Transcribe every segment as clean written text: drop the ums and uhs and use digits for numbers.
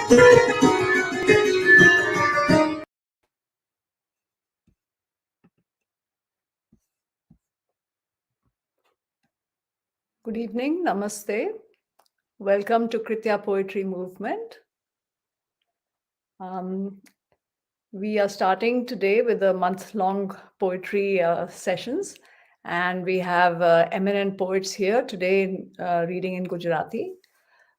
Good evening, namaste. Welcome to Kritya-Poetry movement. We are starting today with a month-long poetry sessions, and we have eminent poets here today reading in Gujarati.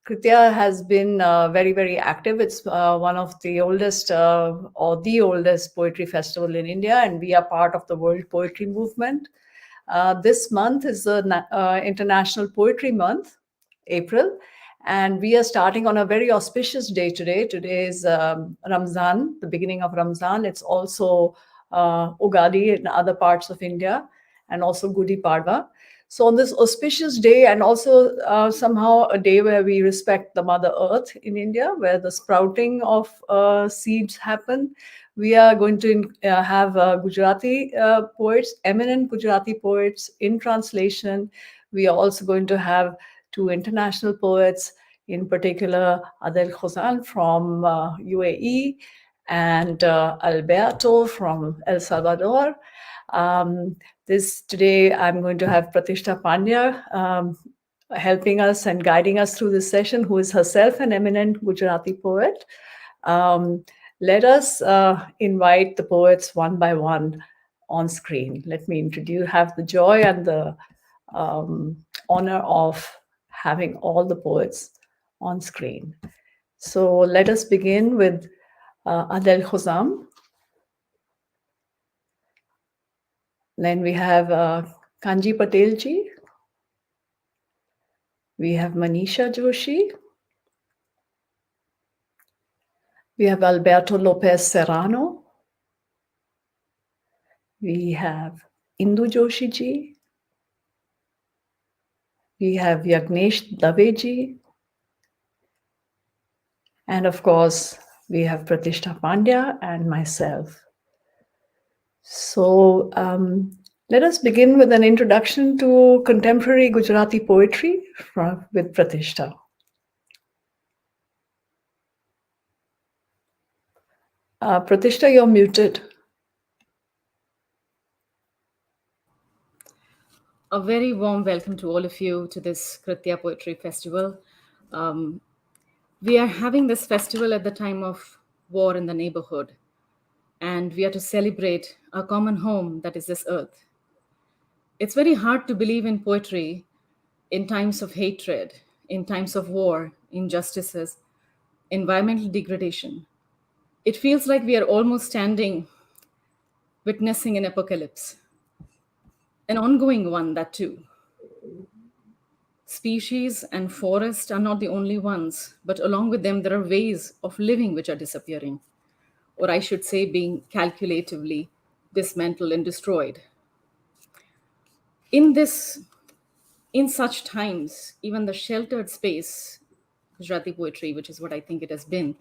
Kritya has been very, very active. It's one of the oldest or the oldest poetry festival in India, and we are part of the World Poetry Movement. This month is the International Poetry Month, April, and we are starting on a very auspicious day today. Today is Ramzan, the beginning of Ramzan. It's also Ugadi in other parts of India, and also Gudi Padwa. So on this auspicious day, and also somehow a day where we respect the Mother Earth in India, where the sprouting of seeds happen, we are going to have Gujarati poets, eminent Gujarati poets in translation. We are also going to have two international poets, in particular Adel Khozan from UAE and Alberto from El Salvador. Today I'm going to have Pratishna Pandya helping us and guiding us through this session, who is herself an eminent Gujarati poet. Let us invite the poets one by one on screen. Let me have the joy and the honor of having all the poets on screen. So let us begin with Adel Khozam. Then we have Kanji Patel ji. We have Manisha Joshi. We have Alberto Lopez Serrano. We have Indu Joshi ji. We have Yagnesh Dave ji. And of course, we have Pratishna Pandya and myself. So let us begin with an introduction to contemporary Gujarati poetry with Pratishna. Pratishna, you're muted. A very warm welcome to all of you to this Kritya Poetry Festival. We are having this festival at the time of war in the neighborhood, and we are to celebrate our common home, that is this earth. It's very hard to believe in poetry in times of hatred, in times of war, injustices, environmental degradation. It feels like we are almost standing, witnessing an apocalypse, an ongoing one, that too. Species and forests are not the only ones, but along with them, there are ways of living which are disappearing, or I should say, being calculatively dismantled and destroyed. In such times, even the sheltered space, Gujarati poetry, which is what I think it has been,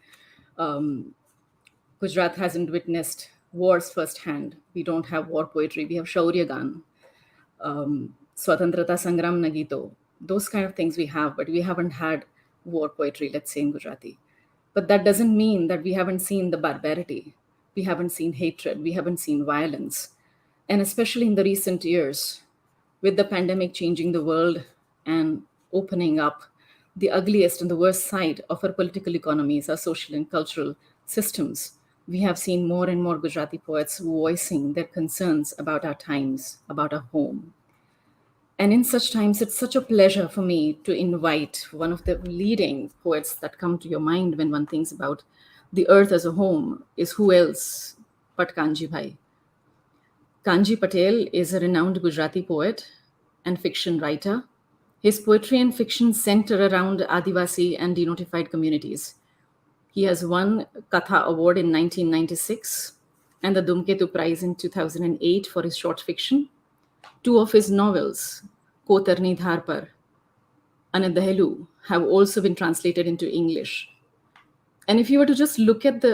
Gujarat hasn't witnessed wars firsthand. We don't have war poetry. We have Shaurya Gan, Swatantrata Sangram Nagito. Those kind of things we have, but we haven't had war poetry, let's say, in Gujarati. But that doesn't mean that we haven't seen the barbarity. We haven't seen hatred. We haven't seen violence. And especially in the recent years, with the pandemic changing the world and opening up the ugliest and the worst side of our political economies, our social and cultural systems, we have seen more and more Gujarati poets voicing their concerns about our times, about our home. And in such times, it's such a pleasure for me to invite one of the leading poets that come to your mind when one thinks about the earth as a home is who else but Kanji Bhai. Kanji Patel is a renowned Gujarati poet and fiction writer. His poetry and fiction center around Adivasi and denotified communities. He has won Katha Award in 1996 and the Dhumketu Prize in 2008 for his short fiction. Two of his novels, Kotarni Dharpar and Dahelu, have also been translated into English. And if you were to just look at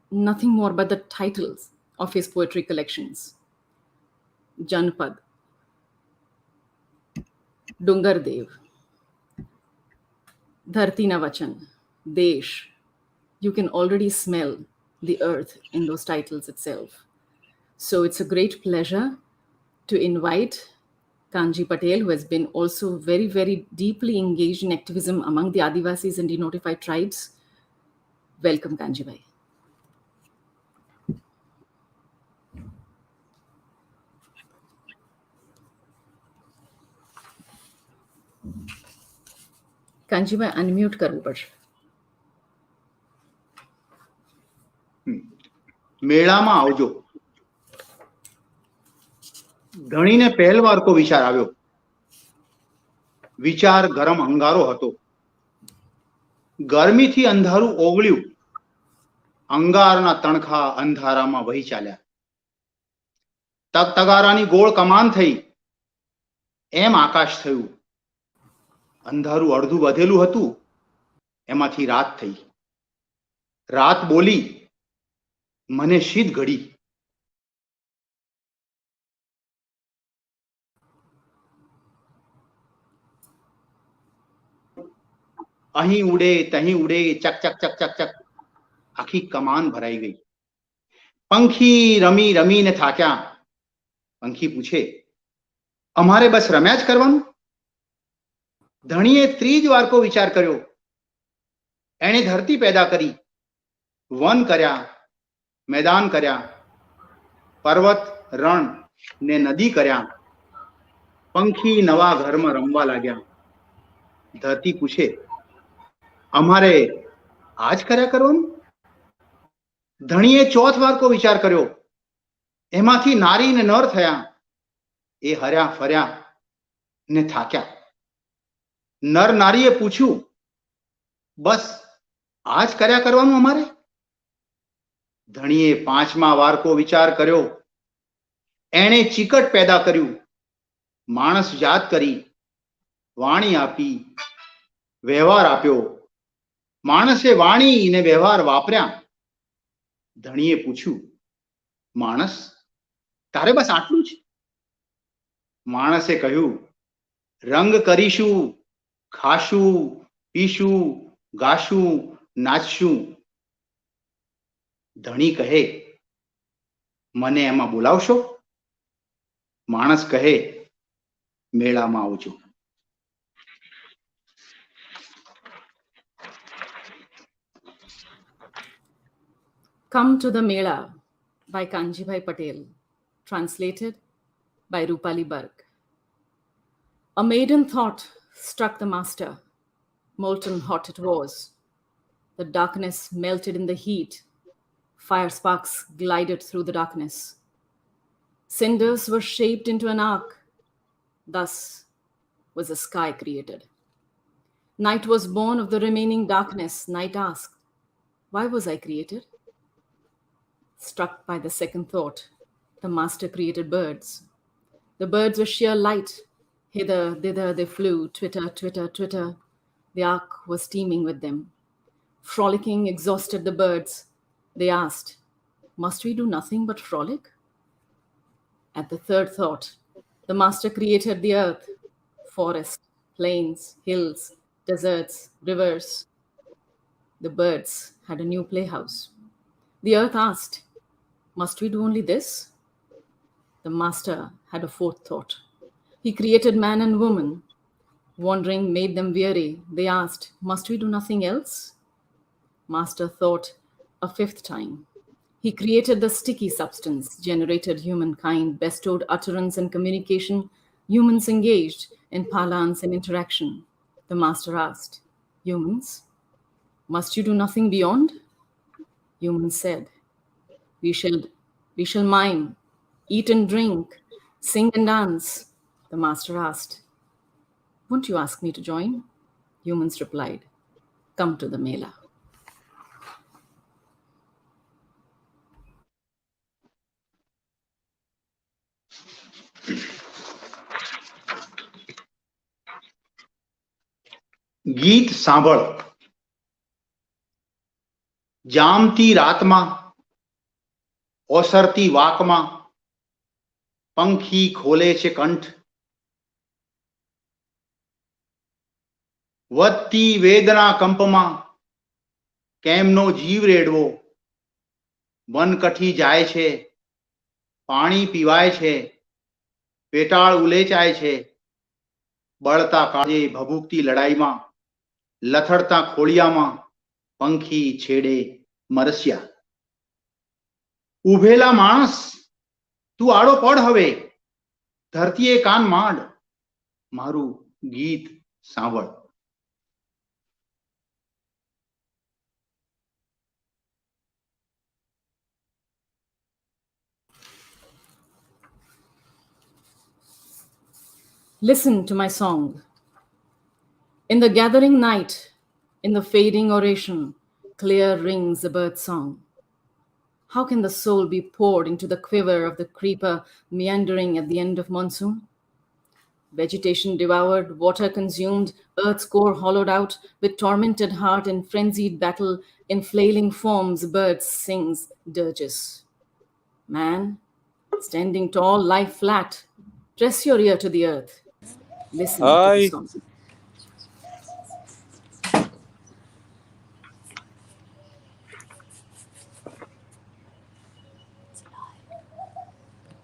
nothing more but the titles of his poetry collections, Janpad, Dungar Dev, Dharti Na Vachan, Desh, You can already smell the earth in those titles itself. So it's a great pleasure to invite Kanji Patel, who has been also very, very deeply engaged in activism among the Adivasis and denotified tribes. Welcome, Kanji Bhai. Kanji Bhai, unmute કરવું પડશે. મેળામાં આવજો. ધણીને પહેલવાર કો વિચાર આવ્યો. વિચાર ગરમ અંગારો હતો. ગરમીથી અંધારું ઓગળ્યું. અંગારના તણખા અંધારામાં વહી ચાલ્યા. તગતગારાની ગોળ કમાન થઈ એમ આકાશ થયું. અંધારું અડધું વધેલું હતું એમાંથી રાત થઈ. રાત બોલી મને શીત ઘડી. અહીં ઉડે તહીં ઉડે ચક ચક ચક ચક ચક આખી કમાન ભરાઈ ગઈ. પંખી રમી રમીને થાક્યા. પંખી પૂછે અમારે બસ રમ્યા જ કરવાનું? ધણીએ ત્રીજ વારકો વિચાર કર્યો. એણે ધરતી પેદા કરી, વન કર્યા, મેદાન કર્યા, પર્વત રણ ને નદી કર્યા. પંખી નવા ઘરમાં રમવા લાગ્યા. ધરતી પૂછે અમારે આજ કર્યા કરવાનું? ધણીએ ચોથ વારકો વિચાર કર્યો. એમાંથી નારી ને નર થયા. એ હર્યા ફર્યા ને થાક્યા. નર નારીએ પૂછ્યું બસ આજ કર્યા કરવાનું અમારે? ધણીએ પાંચમા વારકો વિચાર કર્યો. એણે ચીકટ પેદા કર્યું, માણસ જાત કરી, વાણી આપી, વ્યવહાર આપ્યો. માણસે વાણી ને વ્યવહાર વાપર્યા. ધણીએ પૂછ્યું માણસ તારે બસ આટલું જ? માણસે કહ્યું રંગ કરીશું, ખાશું, પીશું, ગાશું, નાચશું. ધણી કહે મને એમાં બોલાવશો? માણસ કહે મેળામાં આવજો. Come to the Mela by Kanji Bhai Patel, translated by Rupali Barg. A maiden thought struck the master. Molten hot it was. The darkness melted in the heat. Fire sparks glided through the darkness. Cinders were shaped into an arc. Thus was a sky created. Night was born of the remaining darkness. Night asked, why was I created? Struck by the second thought, the master created birds. The birds were sheer light. Hither, thither they flew, twitter, twitter, twitter. The ark was teeming with them. Frolicking exhausted the birds. They asked, must we do nothing but frolic? At the third thought, the master created the earth, forests, plains, hills, deserts, rivers. The birds had a new playhouse. The earth asked, must we do only this? The master had a fourth thought. He created man and woman. Wandering made them weary. They asked, must we do nothing else? Master thought a fifth time. He created the sticky substance, generated humankind, bestowed utterance and communication, humans engaged in parlance and interaction. The master asked, humans, must you do nothing beyond? Humans said, we shall mime, eat and drink, sing and dance. The master asked, won't you ask me to join? Humans replied, come to the Mela. ગીત સાંભળ. જામતી રાતમાં, ઓસરતી વાકમાં, પંખી ખોલે છે કંઠ. વધતી વેદના કંપમાં, કેમનો જીવ રેડવો, વનકઠી જાય છે, પાણી પીવાય છે, પેટાળ ઉલેચાય છે, બળતા કાળે ભભૂકતી લડાઈમાં, લથડતા ખોળિયામાં પંખી છેડે મરસ્યા. ઉભેલા માણસ તું આડો પડ હવે, ધરતીએ કાન માંડ, મારું ગીત સાંભળ. Listen to my song. In the gathering night, in the fading oration, clear rings the bird song. How can the soul be poured into the quiver of the creeper meandering at the end of monsoon? Vegetation devoured, water consumed, earth's core hollowed out, with tormented heart in frenzied battle, in flailing forms, bird sings dirges. Man, standing tall, lie flat, press your ear to the earth. Listen to the Hi. song.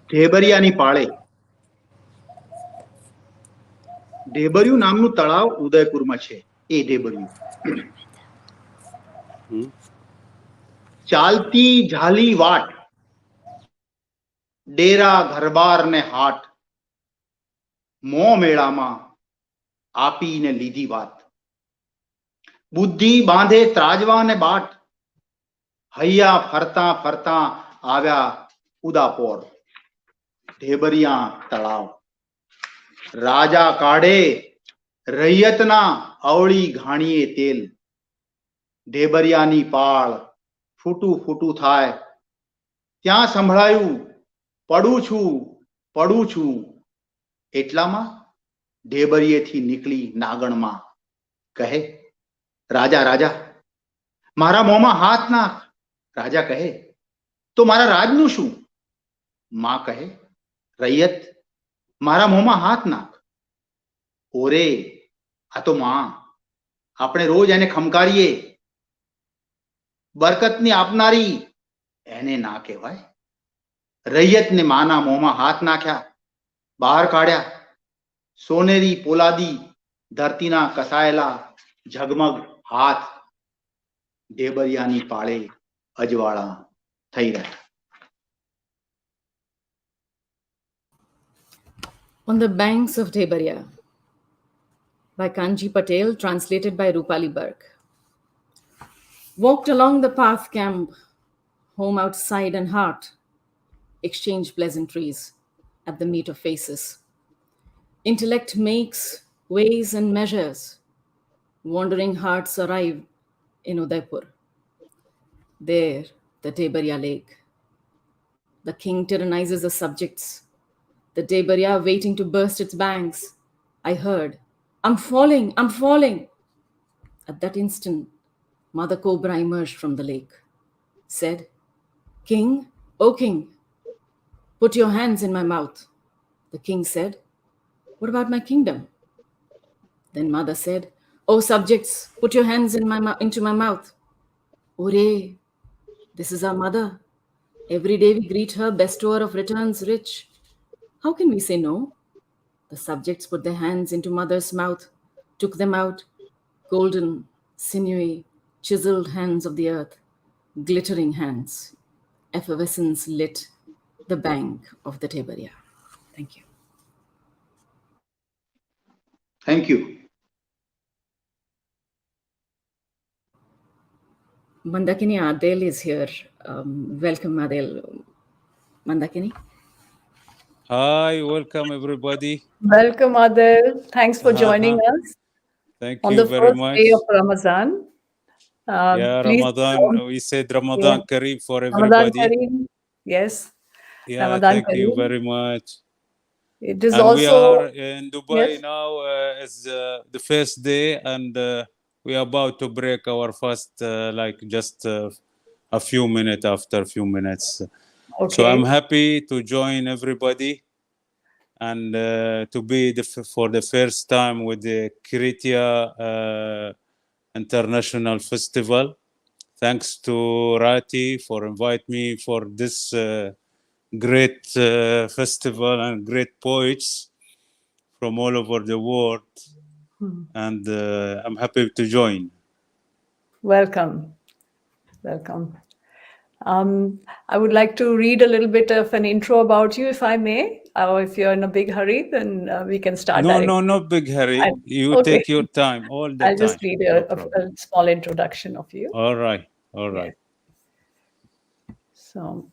ઢેબરિયાની પાળે. ઢેબરિયું નામનું તળાવ ઉદયપુરમાં છે. એ ઢેબરિયું ચાલતી ઝાલી વાટ, ડેરા ઘરબાર ને હાટ, મો મેળામાં આપીને લીધી વાત. બુદ્ધિ બાંધે ત્રાજવા ને બાટ, હૈયા ફરતા ફરતા આવ્યા ઉદાપોર. ઢેબરિયા તળાવ રાજા કાઢે રૈયતના અવળી ઘાણીએ તેલ. ઢેબરિયાની પાળ ફૂટું ફૂટું થાય, ત્યાં સંભળાયું પડું છું. એટલામાં ઢેબરિયેથી નીકળી નાગણમાં, કહે રાજા રાજા મારા મોંમાં હાથ નાખ. રાજા કહે તો મારા રાજનું શું? માં કહે રૈયત મારા મોંમાં હાથ નાખ. ઓરે આ તો માં, આપણે રોજ એને ખમકારીએ, બરકતની આપનારી એને ના કહેવાય. રૈયતને માના મોંમાં હાથ નાખ્યા, બહાર કાઢ્યા સોનેરી પોલાદી ધરતીના કસાયેલા ઝગમગ હાથ. ઢેબરિયાની પાળે અજવાળા થઈ રહ્યા. On the Banks of Debaria by Kanji Patel, translated by Rupali Burke. Walked along the path camp, home outside and heart, exchange pleasantries at the meet of faces. Intellect makes, weighs and measures. Wandering hearts arrive in Udaipur. There, the Debaria lake. The king tyrannizes the subjects. The Debaria waiting to burst its banks. I heard, I'm falling, I'm falling. At that instant, Mother Cobra emerged from the lake, said, King, O king, put your hands in my mouth. The king said, what about my kingdom? Then Mother said, O subjects, put your hands into my mouth. Ore, this is our mother. Every day we greet her, bestower of returns rich. How can we say no? The subjects put their hands into mother's mouth, took them out, golden, sinewy, chiseled hands of the earth, glittering hands. Effervescence lit the bank of the Debaria. Thank you. Thank you. Mandakini Adel is here. Welcome, Adel. Mandakini. Hi, welcome everybody. Welcome, Adel. Thanks for joining us Thank on you the very first much. day of Ramadan. Yeah, Please Ramadan. We said Ramadan Kareem for Ramadan everybody. Kareem. Yes. Yeah, Ramadan thank you Kareem. very much. It is And we also are in Dubai Yes. now. It's the first day, and we are about to break our fast, like just a few minutes after a few minutes. So okay. I'm happy to join everybody and to be for the first time with the Kritya International Festival. Thanks to Rati for inviting me for this great festival and great poets from all over the world. And I'm happy to join. Welcome. Welcome. I would like to read a little bit of an intro about you, if I may. Or if you're in a big hurry, then we can start. No big hurry. You okay. take your time, all the I'll time. just read a small introduction of you. All right. Yeah. So,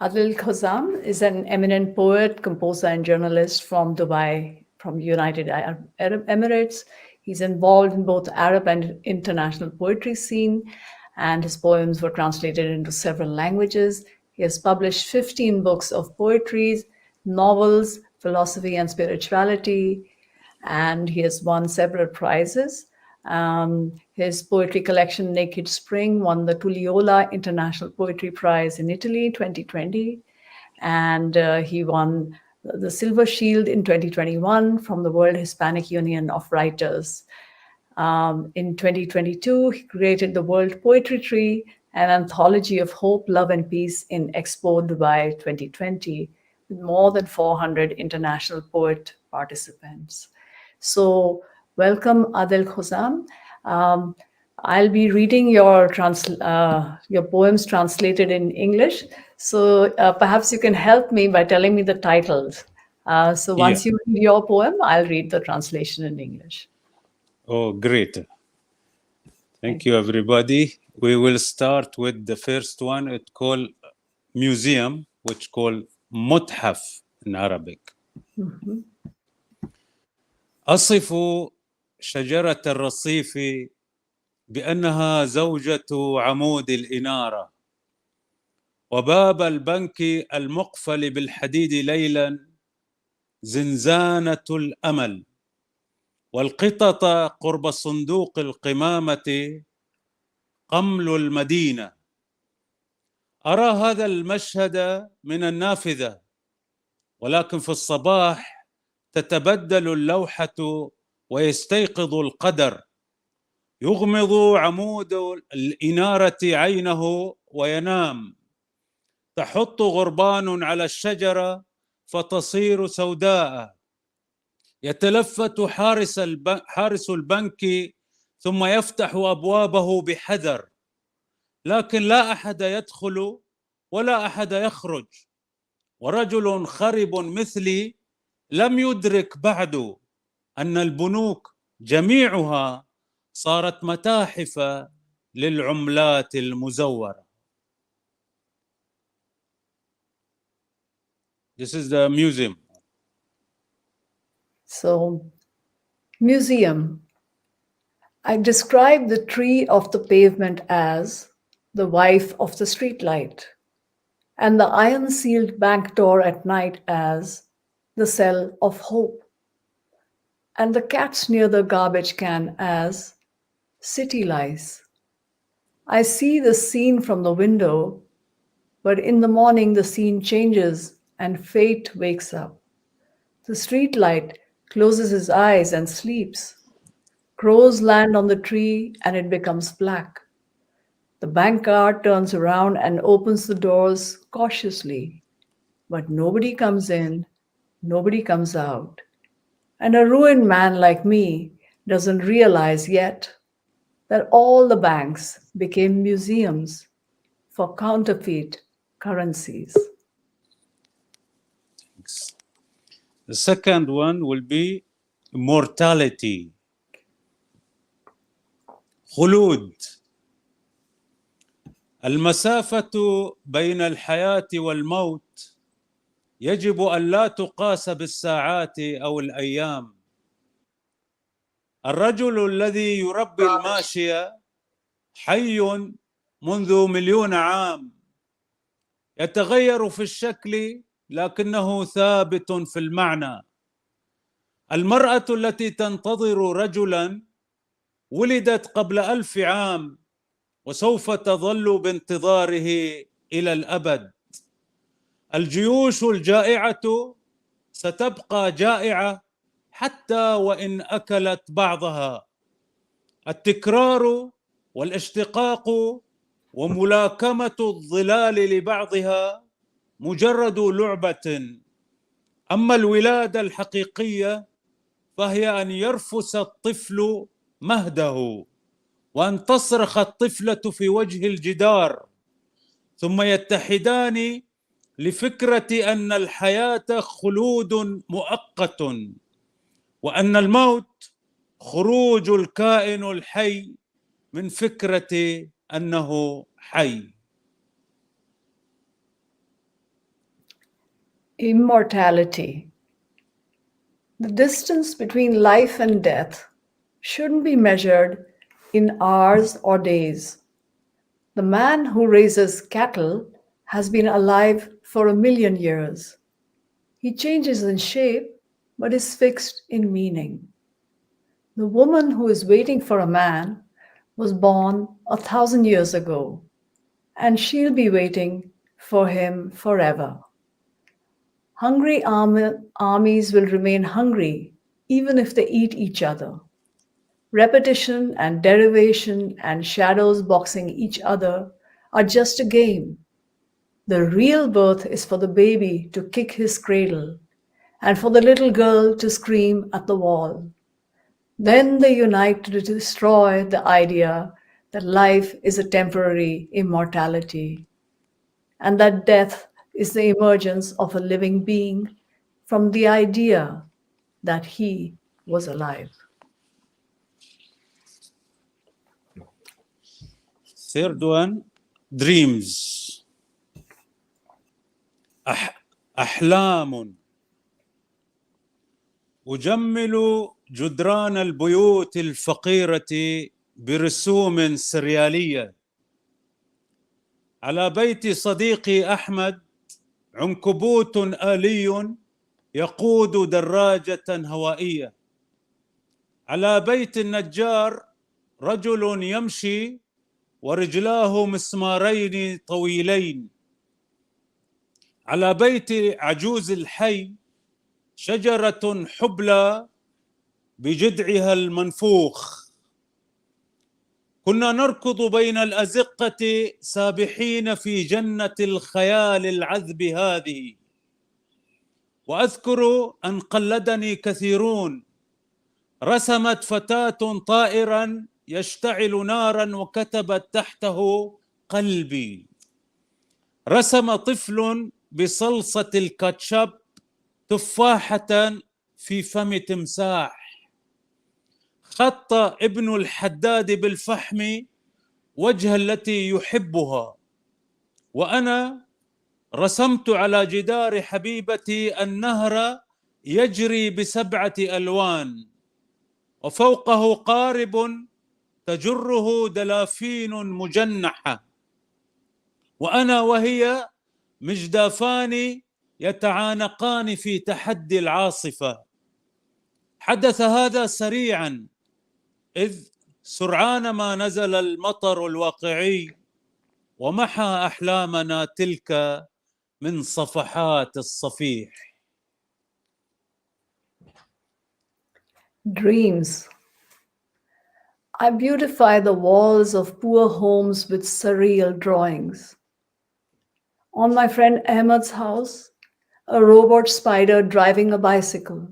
Adil Khozam is an eminent poet, composer, and journalist from Dubai, from United Arab Emirates. He's involved in both Arab and international poetry scene, and his poems were translated into several languages. He has published 15 books of poetry, novels, philosophy, and spirituality, and he has won several prizes. His poetry collection, Naked Spring, won the Tulliola International Poetry Prize in Italy 2020. And he won the Silver Shield in 2021 from the World Hispanic Union of Writers. In 2022, he created the World Poetry Tree, an anthology of hope, love, and peace in Expo Dubai 2020, with more than 400 international poet participants. So, welcome, Adil Khozam. I'll be reading your poems translated in English. So perhaps you can help me by telling me the titles. Once you read your poem, I'll read the translation in English. Oh, great. Thank you, everybody. We will start with the first one. It's called Museum, which called متحف in Arabic. أصف شجرة الرصيف بأنها زوجة عمود الإنارة، وباب البنك المقفل بالحديد ليلا زنزانة الأمل، والقطط قرب صندوق القمامة قمل المدينة. أرى هذا المشهد من النافذة، ولكن في الصباح تتبدل اللوحة ويستيقظ القدر، يغمض عمود الإنارة عينه وينام، تحط غربان على الشجرة فتصير سوداء، يتلفت حارس البنك ثم يفتح أبوابه بحذر، لكن لا أحد يدخل ولا أحد يخرج، ورجل خرب مثلي لم يدرك بعد أن البنوك جميعها صارت متاحف للعملات المزورة. This is the museum. So, museum. I describe the tree of the pavement as the wife of the streetlight, and the iron-sealed bank door at night as the cell of hope, and the cats near the garbage can as city lice. I see the scene from the window, but in the morning the scene changes and fate wakes up. The streetlight closes his eyes and sleeps. Crows land on the tree and it becomes black. The bank guard turns around and opens the doors cautiously, but nobody comes in, nobody comes out. And a ruined man like me doesn't realize yet that all the banks became museums for counterfeit currencies. Thanks. The second one will be mortality. خلود. المسافة بين الحياة والموت يجب أن لا تقاس بالساعات أو الأيام. الرجل الذي يربي الماشية حي منذ 1,000,000 عام، يتغير في الشكل لكنه ثابت في المعنى. المرأة التي تنتظر رجلا ولدت قبل 1000 عام وسوف تظل بانتظاره إلى الأبد. الجيوش الجائعة ستبقى جائعة حتى وإن أكلت بعضها. التكرار والاشتقاق وملاكمة الظلال لبعضها مجرد لعبة، أما الولادة الحقيقية فهي أن يرفس الطفل مهده وأن تصرخ الطفلة في وجه الجدار، ثم يتحدان لفكرة أن الحياة خلود مؤقت، وأن الموت خروج الكائن الحي من فكرة أنه حي. Immortality. The distance between life and death shouldn't be measured in hours or days. The man who raises cattle has been alive for 1,000,000 years. He changes in shape, but is fixed in meaning. The woman who is waiting for a man was born 1,000 years ago, and she'll be waiting for him forever. Hungry armies will remain hungry even if they eat each other. Repetition and derivation and shadows boxing each other are just a game. The real birth is for the baby to kick his cradle and for the little girl to scream at the wall. Then they unite to destroy the idea that life is a temporary immortality and that death is the emergence of a living being from the idea that he was alive. Third one, dreams. أحلام. أجمل جدران البيوت الفقيرة برسوم سريالية. على بيت صديقي أحمد عنكبوت آلي يقود دراجة هوائية. على بيت النجار رجل يمشي ورجلاه مسمارين طويلين. على بيت عجوز الحي شجرة حبلى بجذعها المنفوخ. كنا نركض بين الأزقة سابحين في جنة الخيال العذب هذه. وأذكر أن قلدني كثيرون. رسمت فتاة طائرا يشتعل نارا وكتبت تحته قلبي. رسم طفل بصلصة الكاتشب تفاحة في فم تمساح. خط ابن الحداد بالفحم وجه التي يحبها. وأنا رسمت على جدار حبيبتي النهر يجري ب7 ألوان وفوقه قارب تجره دلافين مجنحة، وأنا وهي مجدافان يتعانقان في تحدي العاصفة. حدث هذا سريعا، إذ سرعان ما نزل المطر الواقعي ومحى أحلامنا تلك من صفحات الصفيح. Dreams. I beautify the walls of poor homes with surreal drawings. On my friend Ahmed's house, a robot spider driving a bicycle.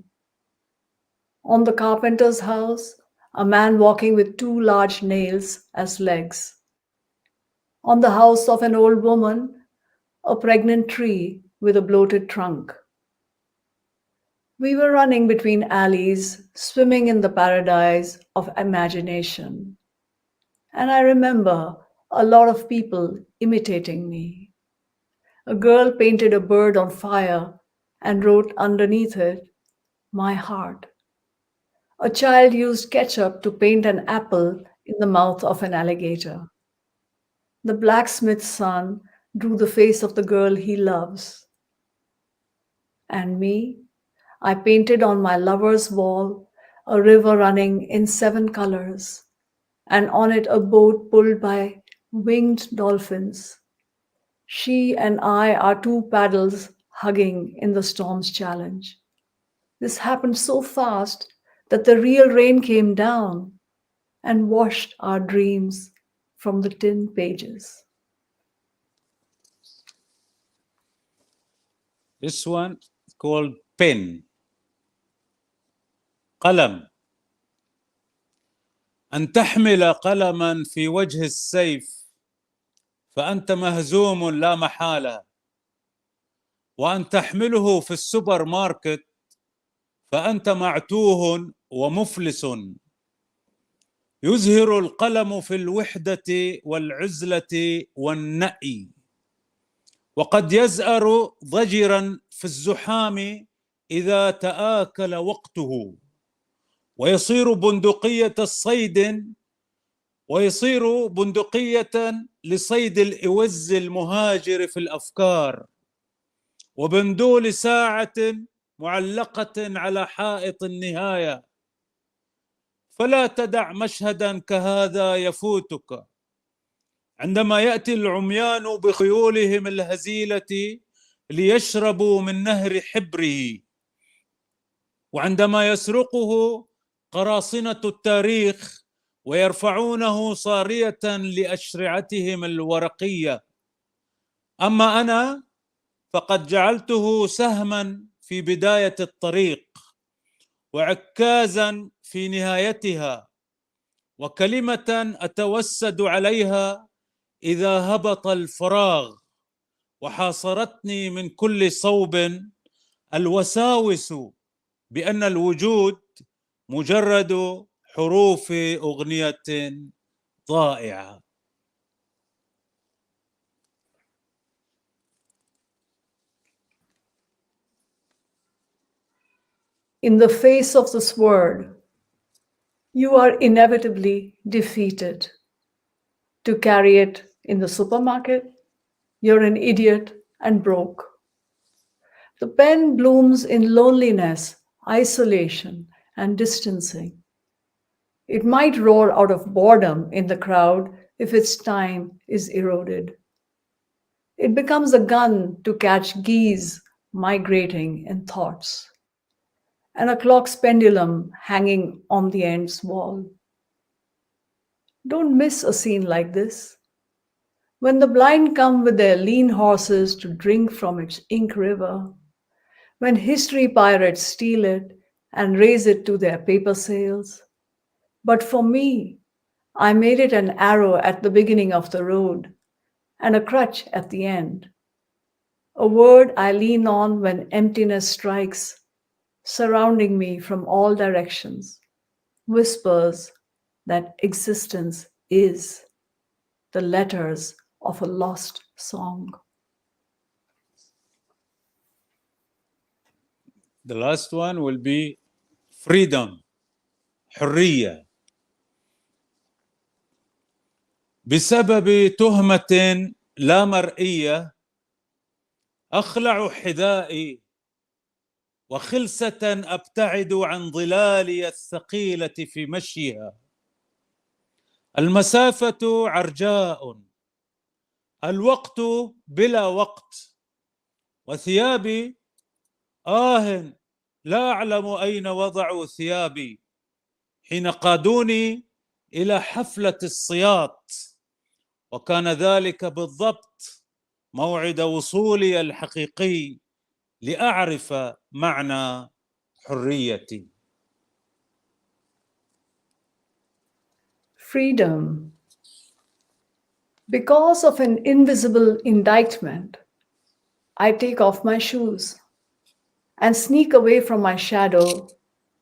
On the carpenter's house, a man walking with 2 large nails as legs. On the house of an old woman, a pregnant tree with a bloated trunk. We were running between alleys, swimming in the paradise of imagination. And I remember a lot of people imitating me. A girl painted a bird on fire and wrote underneath it, "My heart." A child used ketchup to paint an apple in the mouth of an alligator. The blacksmith's son drew the face of the girl he loves. And me, I painted on my lover's wall a river running in 7 colors, and on it a boat pulled by winged dolphins. She and I are 2 paddles hugging in the storm's challenge. This happened so fast that the real rain came down and washed our dreams from the tin pages. This one is called pen. قلم. أن تحمل قلما في وجه السيف فأنت مهزوم لا محالة، وأن تحمله في السوبر ماركت فأنت معتوه ومفلس. يزهر القلم في الوحدة والعزلة والنأي، وقد يزأر ضجرا في الزحام إذا تآكل وقته، ويصير بندقية لصيد الإوز المهاجر في الأفكار، وبندول ساعة معلقة على حائط النهاية. فلا تدع مشهدا كهذا يفوتك، عندما يأتي العميان بخيولهم الهزيلة ليشربوا من نهر حبره، وعندما يسرقه قراصنة التاريخ ويرفعونه صارية لأشرعتهم الورقية. أما أنا فقد جعلته سهما في بداية الطريق، وعكازا في نهايتها، وكلمة أتوسد عليها إذا هبط الفراغ، وحاصرتني من كل صوب الوساوس بأن الوجود مجرد حروف أغنية ضائعة. In the face of this word, you are inevitably defeated. To carry it in the supermarket, you're an idiot and broke. The pen blooms in loneliness, isolation, and distancing. It might roar out of boredom in the crowd if its time is eroded. It becomes a gun to catch geese migrating in thoughts, and a clock's pendulum hanging on the end's wall. Don't miss a scene like this. When the blind come with their lean horses to drink from its ink river, when history pirates steal it and raise it to their paper sails. But for me, I made it an arrow at the beginning of the road and a crutch at the end. A word I lean on when emptiness strikes, surrounding me from all directions, whispers that existence is the letters of a lost song. The last one will be freedom, حرية. بسبب تهمة لا مرئية أخلع حذائي، وخلسة أبتعد عن ظلالي الثقيلة في مشيها. المسافة عرجاء، الوقت بلا وقت، وثيابي لا أعلم أين وضعوا ثيابي حين قادوني إلى حفلة الصياط، وكان ذلك بالضبط موعد وصولي الحقيقي لأعرف معنى حريتي. Freedom. Because of an invisible indictment, I take off my shoes and sneak away from my shadow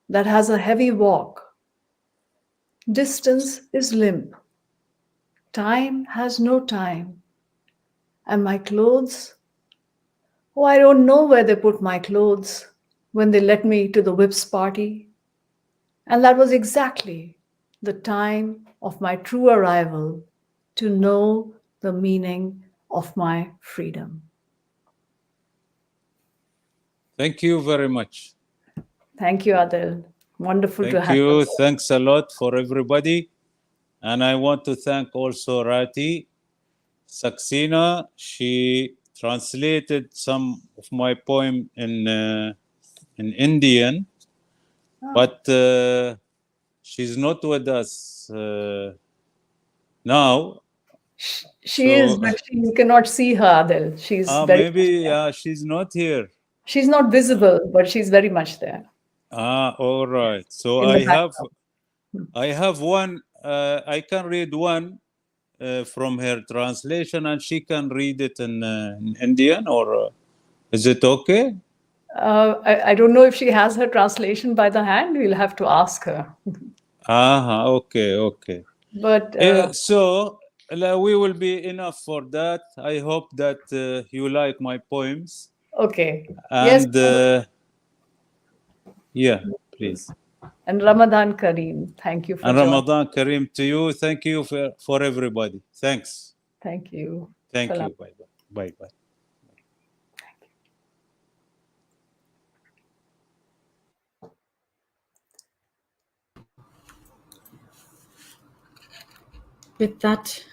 that has a heavy walk. Distance is limp. Time has no time. And my clothes? Oh, I don't know where they put my clothes when they led me to the whips party. And that was exactly the time of my true arrival to know the meaning of my freedom. Thank you very much. Thank you, Adil. Wonderful to Thank have you. you. Thanks a lot for everybody. And I want to thank also Rati Saxena. She translated some of my poem in Indian. but she's not with us now. She is, but you cannot see her, Adil. She's very maybe she's not here. She's not visible, but she's very much there. All right. So I have one. I can read one from her translation, and she can read it in Indian, or is it okay? I don't know if she has her translation by the hand. We'll have to ask her. Okay. But so we will be enough for that. I hope that you like my poems. Okay. And yes. Yeah, please. And Ramadan Kareem. Thank you for and joining. Ramadan Kareem to you. Thank you for everybody. Thanks. Thank you. Thank Salam. you. Bye. With that,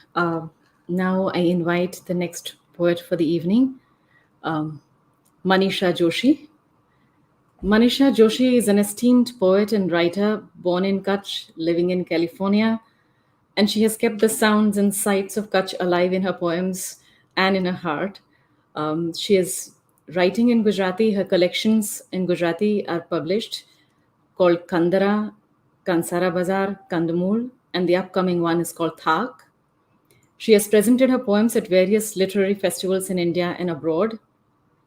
now I invite the next poet for the evening, Manisha Joshi. Manisha Joshi is an esteemed poet and writer born in Kutch, living in California, and she has kept the sounds and sights of Kutch alive in her poems and in her heart. She is writing in Gujarati. Her collections in Gujarati are published, called Kandara, Kansara Bazar, Kandamul, and the upcoming one is called Thak. She has presented her poems at various literary festivals in India and abroad.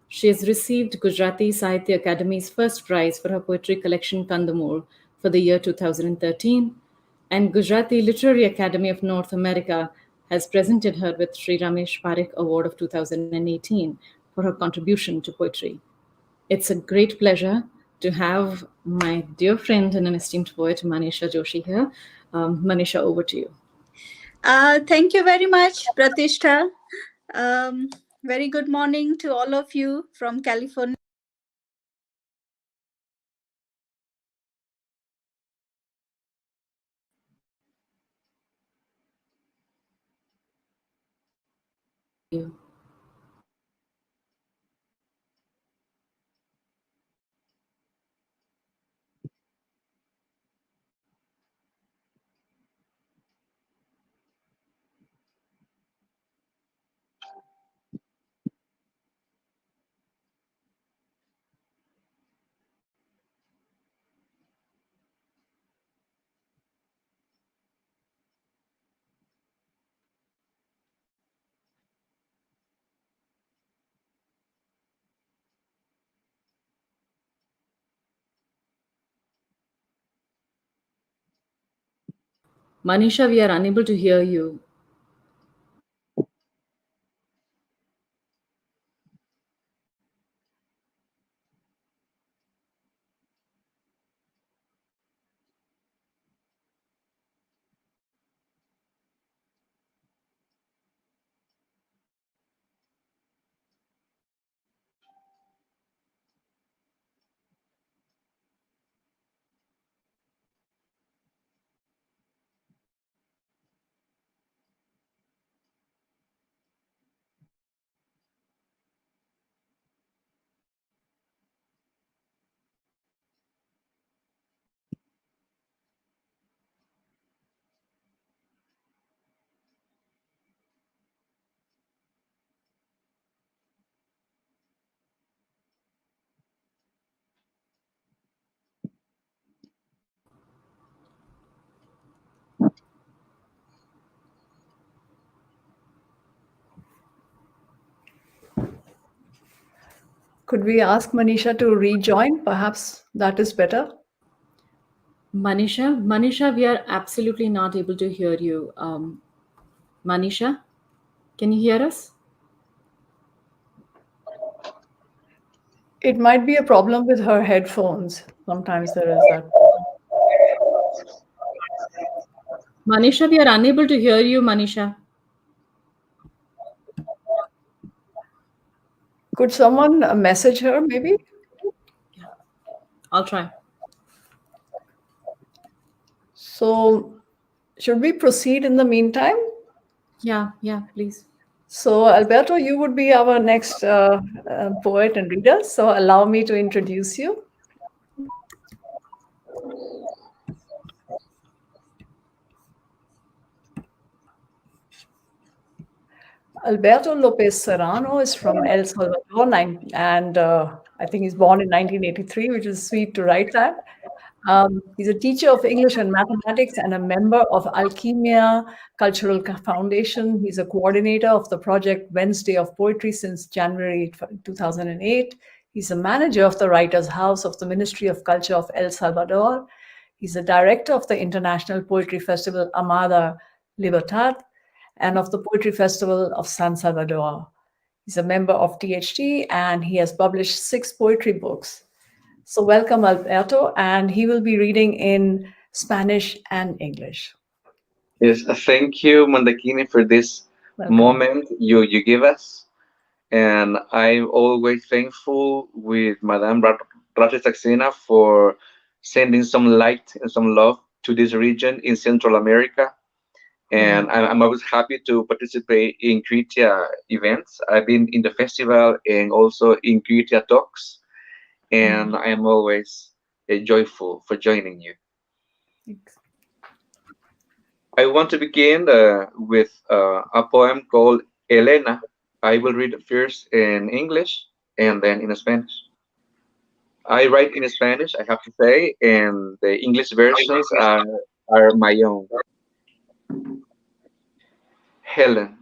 She has received Gujarati Sahitya Academy's first prize for her poetry collection Kandamul for the year 2013, and Gujarati Literary Academy of North America has presented her with Sri Ramesh Parekh Award of 2018 for her contribution to poetry. It's a great pleasure to have my dear friend and an esteemed poet, Manisha Joshi, here. Manisha, over to you. Thank you very much, Pratisha. Very good morning to all of you from California. Manisha, we are unable to hear you. Could we ask Manisha to rejoin? Perhaps that is better. Manisha, we are absolutely not able to hear you. Manisha, can you hear us? It might be a problem with her headphones. Sometimes there is that. Manisha, we are unable to hear you, Manisha. Could someone message her, maybe? Yeah. I'll try. So, should we proceed in the meantime? Yeah, please. So, Alberto, you would be our next poet and reader. So, allow me to introduce you. Alberto Lopez Serrano is from El Salvador, and I think he's born in 1983, which is sweet to write that. He's a teacher of English and mathematics and a member of Alchemia Cultural Foundation. He's a coordinator of the project Wednesday of Poetry since January 2008. He's a manager of the Writers' House of the Ministry of Culture of El Salvador. He's a director of the International Poetry Festival Amada Libertad and of the Poetry Festival of San Salvador. He's a member of THT and he has published 6 poetry books. So welcome, Alberto, and he will be reading in Spanish and English. Yes, thank you, Mandakini, for this moment you give us. And I'm always thankful with Madame Pratisha for sending some light and some love to this region in Central America. And I'm always happy to participate in Kritya events. I've been in the festival and also in Kritya talks. And I am always joyful for joining you. Thanks. I want to begin with a poem called Elena. I will read it first in English and then in Spanish. I write in Spanish, I have to say, and the English versions are my own. Helen.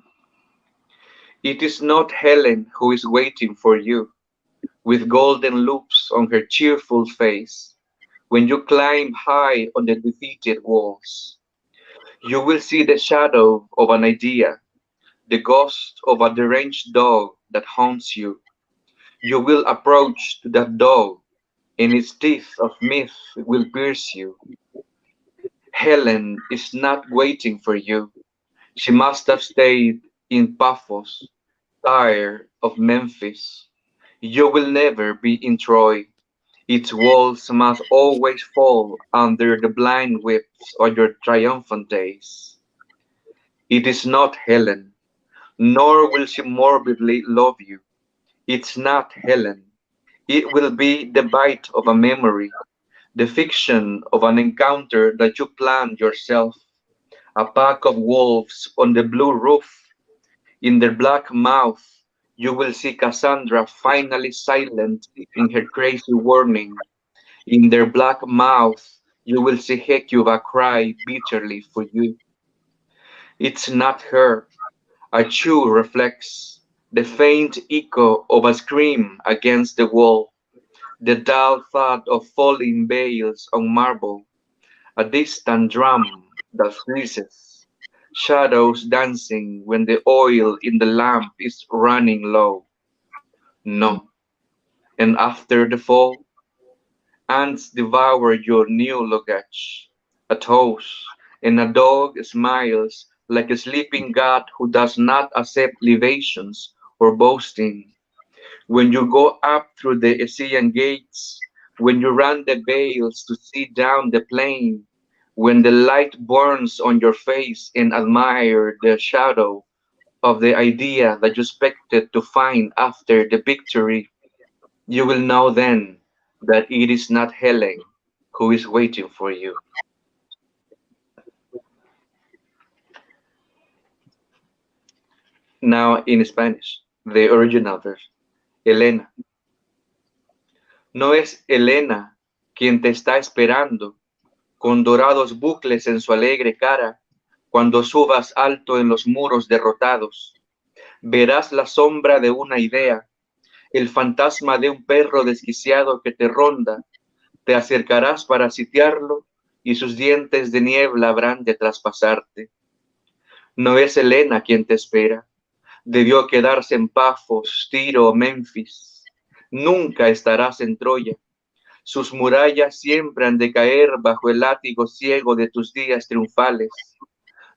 It is not Helen who is waiting for you, with golden loops on her cheerful face. When you climb high on the defeated walls, you will see the shadow of an idea, the ghost of a deranged dog that haunts you. You will approach to that dog, and its teeth of myth will pierce you. Helen is not waiting for you. She must have stayed in Paphos, tired of Memphis. You will never be in Troy. Its walls must always fall under the blind whips of your triumphant days. It is not Helen, nor will she morbidly love you. It's not Helen. It will be the bite of a memory, the fiction of an encounter that you planned yourself. A pack of wolves on the blue roof. In their black mouth, you will see Cassandra finally silent in her crazy warning. In their black mouth, you will see Hecuba cry bitterly for you. It's not her. A chew reflects the faint echo of a scream against the wall, the dull thud of falling veils on marble, a distant drum that freezes, shadows dancing when the oil in the lamp is running low. No. And after the fall, ants devour your new luggage, a toast, and a dog smiles like a sleeping god who does not accept libations or boasting. When you go up through the Esseian gates, when you run the veils to see down the plain, when the light burns on your face and admire the shadow of the idea that you expected to find after the victory, you will know then that it is not Helen who is waiting for you. Now in Spanish, the original verse. Elena. No es Elena quien te está esperando, con dorados bucles en su alegre cara, cuando subas alto en los muros derrotados. Verás la sombra de una idea, el fantasma de un perro desquiciado que te ronda. Te acercarás para sitiarlo y sus dientes de niebla habrán de traspasarte. No es Helena quien te espera. Debió quedarse en Pafos, Tiro o Memphis. Nunca estarás en Troya. Sus murallas siempre han de caer bajo el látigo ciego de tus días triunfales.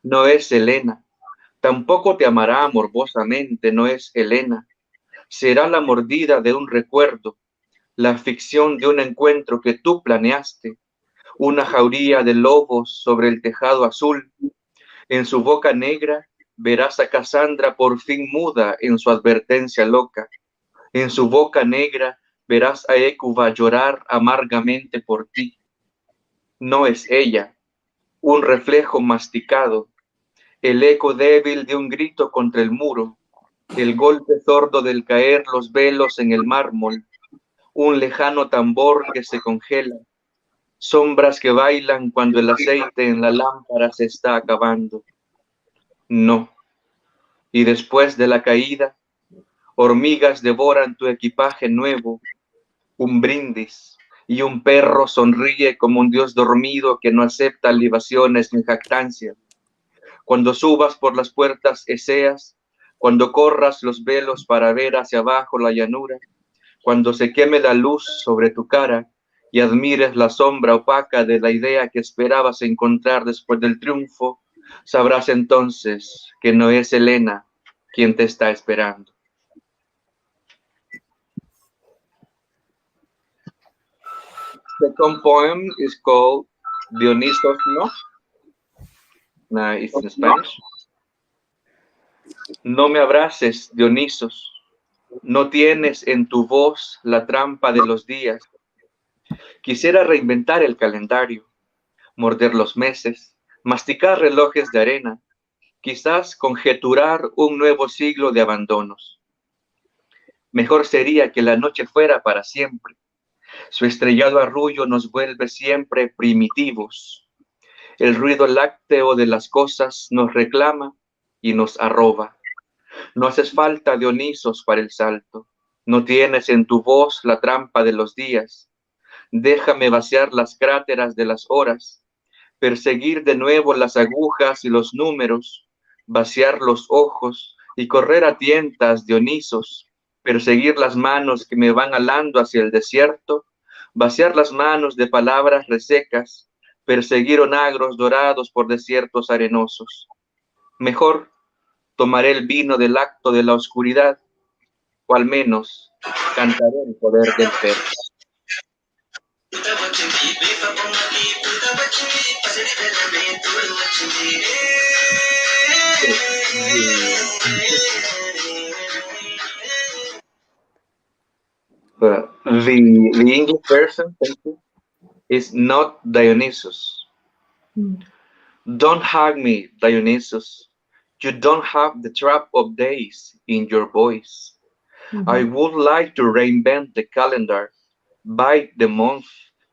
No es Helena. Tampoco te amará morbosamente, no es Helena. Será la mordida de un recuerdo, la ficción de un encuentro que tú planeaste, una jauría de lobos sobre el tejado azul. En su boca negra verás a Cassandra por fin muda en su advertencia loca. En su boca negra verás a Hécuba llorar amargamente por ti. No es ella, un reflejo masticado, el eco débil de un grito contra el muro, el golpe sordo del caer los velos en el mármol, un lejano tambor que se congela, sombras que bailan cuando el aceite en la lámpara se está acabando. No. Y después de la caída, hormigas devoran tu equipaje nuevo, un brindis, y un perro sonríe como un dios dormido que no acepta libaciones ni jactancia. Cuando subas por las puertas eseas, cuando corras los velos para ver hacia abajo la llanura, cuando se queme la luz sobre tu cara y admires la sombra opaca de la idea que esperabas encontrar después del triunfo, sabrás entonces que no es Elena quien te está esperando. The second poem is called Dionysos No. Now it's in Spanish. No me abraces, Dionisos. No tienes en tu voz la trampa de los días. Quisiera reinventar el calendario, morder los meses, masticar relojes de arena, quizás conjeturar un nuevo siglo de abandonos. Mejor sería que la noche fuera para siempre. Su estrellado arrullo nos vuelve siempre primitivos. El ruido lácteo de las cosas nos reclama y nos arroba. No haces falta, Dionisos, para el salto. No tienes en tu voz la trampa de los días. Déjame vaciar las cráteras de las horas, perseguir de nuevo las agujas y los números, vaciar los ojos y correr a tientas, Dionisos, perseguir las manos que me van alando hacia el desierto, vaciar las manos de palabras resecas, perseguir onagros dorados por desiertos arenosos. Mejor tomaré el vino del acto de la oscuridad, o al menos cantaré el poder del perro. The English version, thank you, is not Dionysus. Don't hug me, Dionysus. You don't have the trap of days in your voice. I would like to reinvent the calendar, bite the month,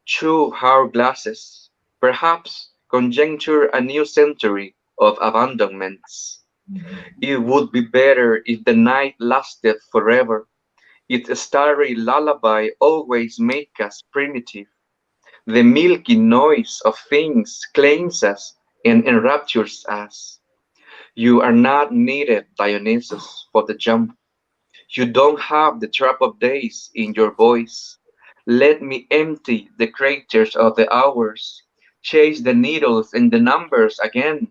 chew hourglasses, perhaps conjecture a new century of abandonments. It would be better if the night lasted forever. Its starry lullaby always makes us primitive. The milky noise of things claims us and enraptures us. You are not needed, Dionysus, for the jump. You don't have the trap of days in your voice. Let me empty the craters of the hours, chase the needles and the numbers again.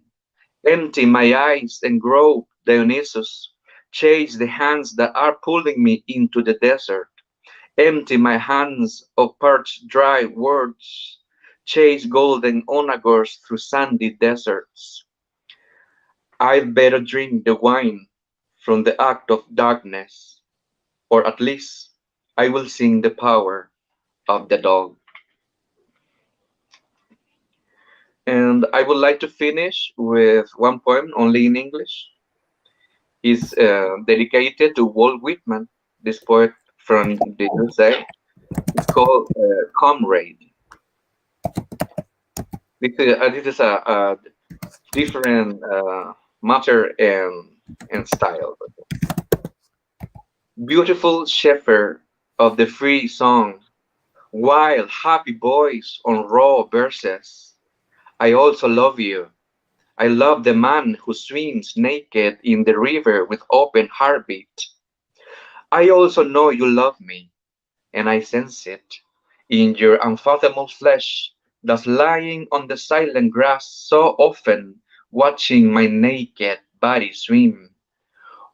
Empty my eyes and grow, Dionysus. Chase the hands that are pulling me into the desert. Empty my hands of parched dry words. Chase golden onagers through sandy deserts. I'd better drink the wine from the act of darkness, or at least I will sing the power of the dog. And I would like to finish with one poem only in English. It's dedicated to Walt Whitman, this poet from the USA. It's called Comrade. This is a different matter and style. Beautiful shepherd of the free song, wild happy voice on raw verses. I also love you. I love the man who swims naked in the river with open heartbeat. I also know you love me, and I sense it in your unfathomable flesh that's lying on the silent grass so often, watching my naked body swim.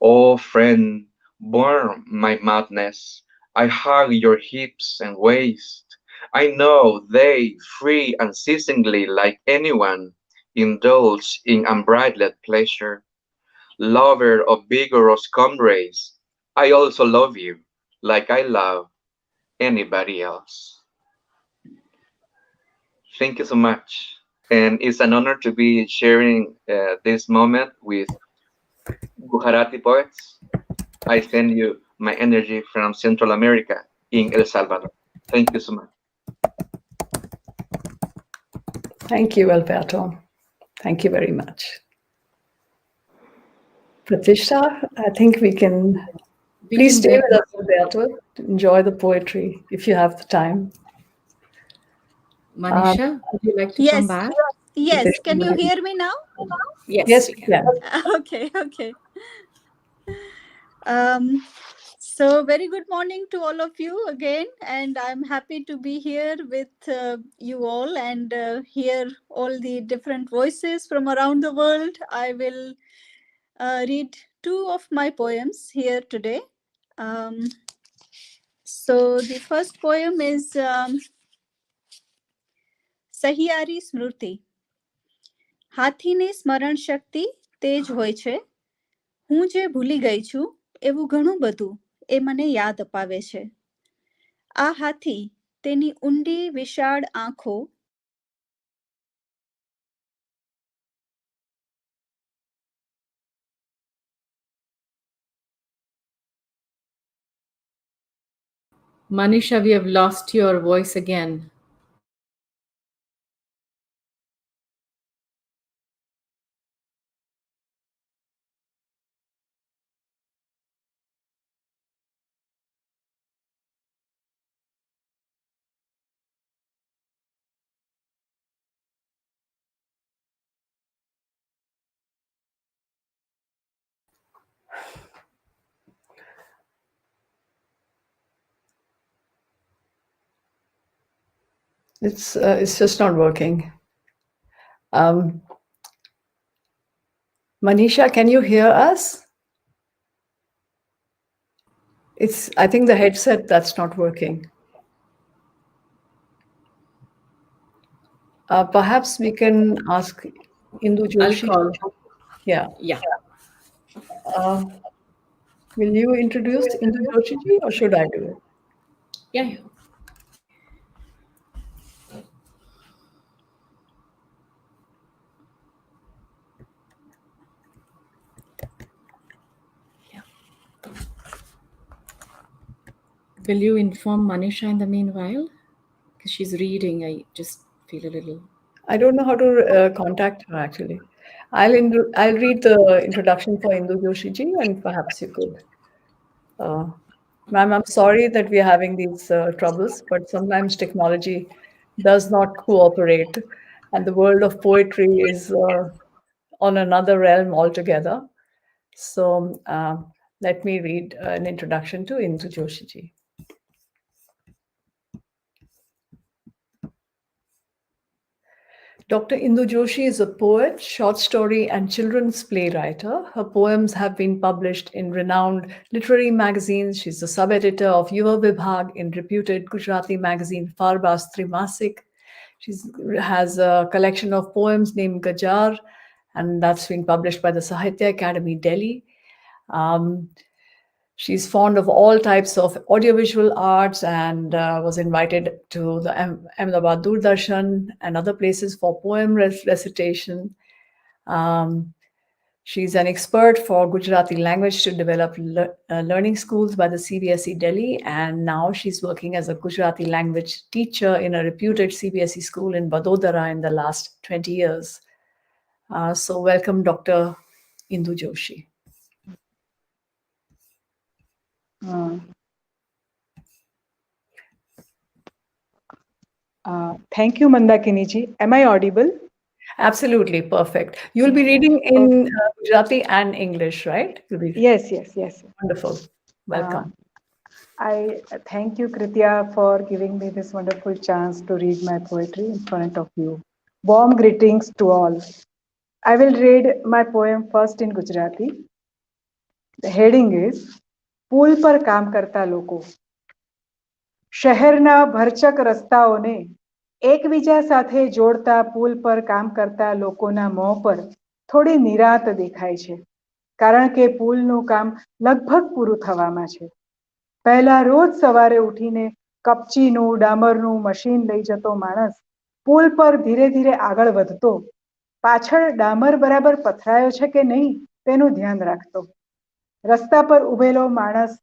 Oh, friend, burn my madness. I hug your hips and waist. I know they, free unceasingly like anyone, indulge in unbridled pleasure. Lover of vigorous comrades, I also love you, like I love anybody else. Thank you so much. And it's an honor to be sharing this moment with Gujarati poets. I send you my energy from Central America in El Salvador. Thank you so much. Thank you, Alberto. Thank you very much. Pratisha, I think we can please stay with us, Alberto, to enjoy the poetry if you have the time. Manisha, would you like to come back? Yes. Can you hear me now? Yes, we can. Okay. So very good morning to all of you again, and I'm happy to be here with you all and hear all the different voices from around the world. I will read two of my poems here today. So the first poem is સહિયારી સ્મૃતિ. હાથીની સ્મરણ શક્તિ તેજ હોય છે. હું જે ભૂલી ગઈ છું એવું ઘણું બધું એ મને યાદ અપાવે છે. આ હાથી તેની ઊંડી વિશાળ આંખો Manisha, we have lost your voice again. It's just not working. Manisha, can you hear us? I think the headset that's not working. Perhaps we can ask Indu Joshi. I'll call. Yeah. Yeah. Will you introduce Indu Joshi or should I do it? Yeah. Will you inform Manisha in the meanwhile? Because she's reading, I just feel a little... I don't know how to contact her actually. I'll read the introduction for Indu Joshi ji and perhaps you could. Ma'am, I'm sorry that we're having these troubles, but sometimes technology does not cooperate and the world of poetry is on another realm altogether. So let me read an introduction to Indu Joshi ji. Dr. Indu Joshi is a poet, short story, and children's play writer. Her poems have been published in renowned literary magazines. She's the sub-editor of Yuva Vibhag in reputed Gujarati magazine Farbas Trimasik. She has a collection of poems named Gajar, and that's been published by the Sahitya Academy, Delhi. She's fond of all types of audiovisual arts and was invited to the Ahmedabad Doordarshan and other places for poem recitation. She's an expert for Gujarati language to develop learning schools by the CBSE Delhi, and now she's working as a Gujarati language teacher in a reputed CBSE school in Vadodara in the last 20 years. So welcome, Dr. Indu Joshi. Thank you, Mandakini ji. Am I audible? Absolutely, perfect. You'll be reading in Gujarati and English, right? Yes. Wonderful. Welcome. I thank you, Kritya, for giving me this wonderful chance to read my poetry in front of you. Warm greetings to all. I will read my poem first in Gujarati. The heading is Pool par kaam karta loko. શહેરના ભરચક રસ્તાઓને એકબીજા સાથે જોડતા પુલ પર કામ કરતા લોકોના મોં પર થોડી નિરાંત દેખાય છે, કારણ કે પુલનું કામ લગભગ પૂરું થવામાં છે. પહેલા રોજ સવારે ઉઠીને કપચીનું ડામરનું મશીન લઈ જતો માણસ પુલ પર ધીરે ધીરે આગળ વધતો, પાછળ ડામર બરાબર પથરાયો છે કે નહીં તેનું ધ્યાન રાખતો. રસ્તા પર ઉભેલો માણસ,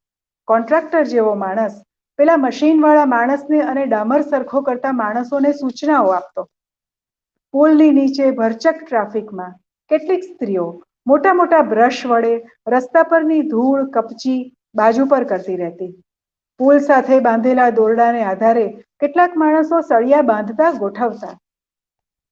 કોન્ટ્રાક્ટર જેવો માણસ, પેલા મશીનવાળા માણસને અને ડામર સરખો કરતા માણસોને સૂચનાઓ આપતો. પુલની નીચે ભરચક ટ્રાફિકમાં કેટલીક સ્ત્રીઓ મોટા મોટા બ્રશ વડે રસ્તા પરની ધૂળ કપચી બાજુ પર કરતી રહેતી. પુલ સાથે બાંધેલા દોરડાને આધારે કેટલાક માણસો સળિયા બાંધતા ગોઠવતા.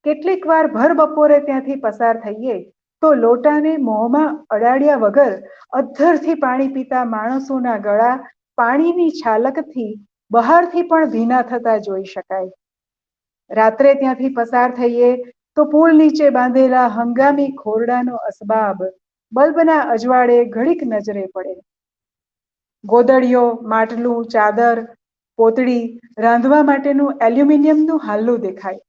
કેટલીક વાર ભર બપોરે ત્યાંથી પસાર થઈએ તો લોટાને મોંમાં અડાડ્યા વગર અધ્ધરથી પાણી પીતા માણસોના ગળા પાણીની છાલકથી બહારથી પણ ભીના થતા જોઈ શકાય. રાત્રે ત્યાંથી પસાર થઈએ તો પુલ નીચે બાંધેલા હંગામી ખોરડાનો અસબાબ બલ્બના અજવાળે ઘડીક નજરે પડે. ગોદડીઓ, માટલું, ચાદર, પોતડી, રાંધવા માટેનું એલ્યુમિનિયમનું હાલ્લું દેખાય.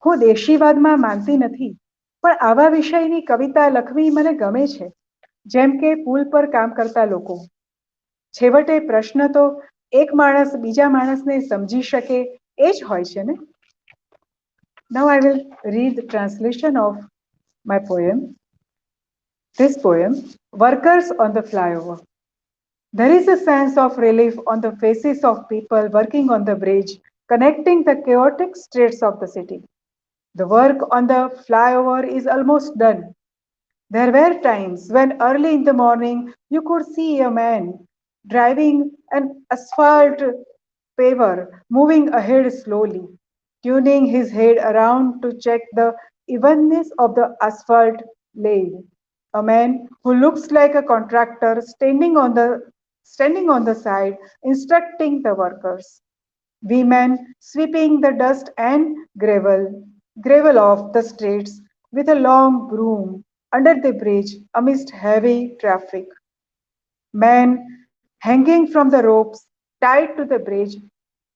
હું દેશીવાદમાં માનતી નથી, પણ આવા વિષયની કવિતા લખવી મને ગમે છે, જેમ કે પુલ પર કામ કરતા લોકો. છેવટે પ્રશ્ન તો એક માણસ બીજા માણસને સમજી શકે એ જ હોય છે ને. Now I will read the translation of my poem. This poem, Workers on the Flyover. There is a sense of relief on the faces of people working on the bridge connecting the chaotic streets of the city. The work on the flyover is almost done. There were times when early in the morning you could see a man driving an asphalt paver moving ahead slowly, tuning his head around to check the evenness of the asphalt laid. A man who looks like a contractor standing on the side, instructing the workers. Women sweeping the dust and gravel off the streets with a long broom under the bridge amidst heavy traffic. Men hanging from the ropes tied to the bridge,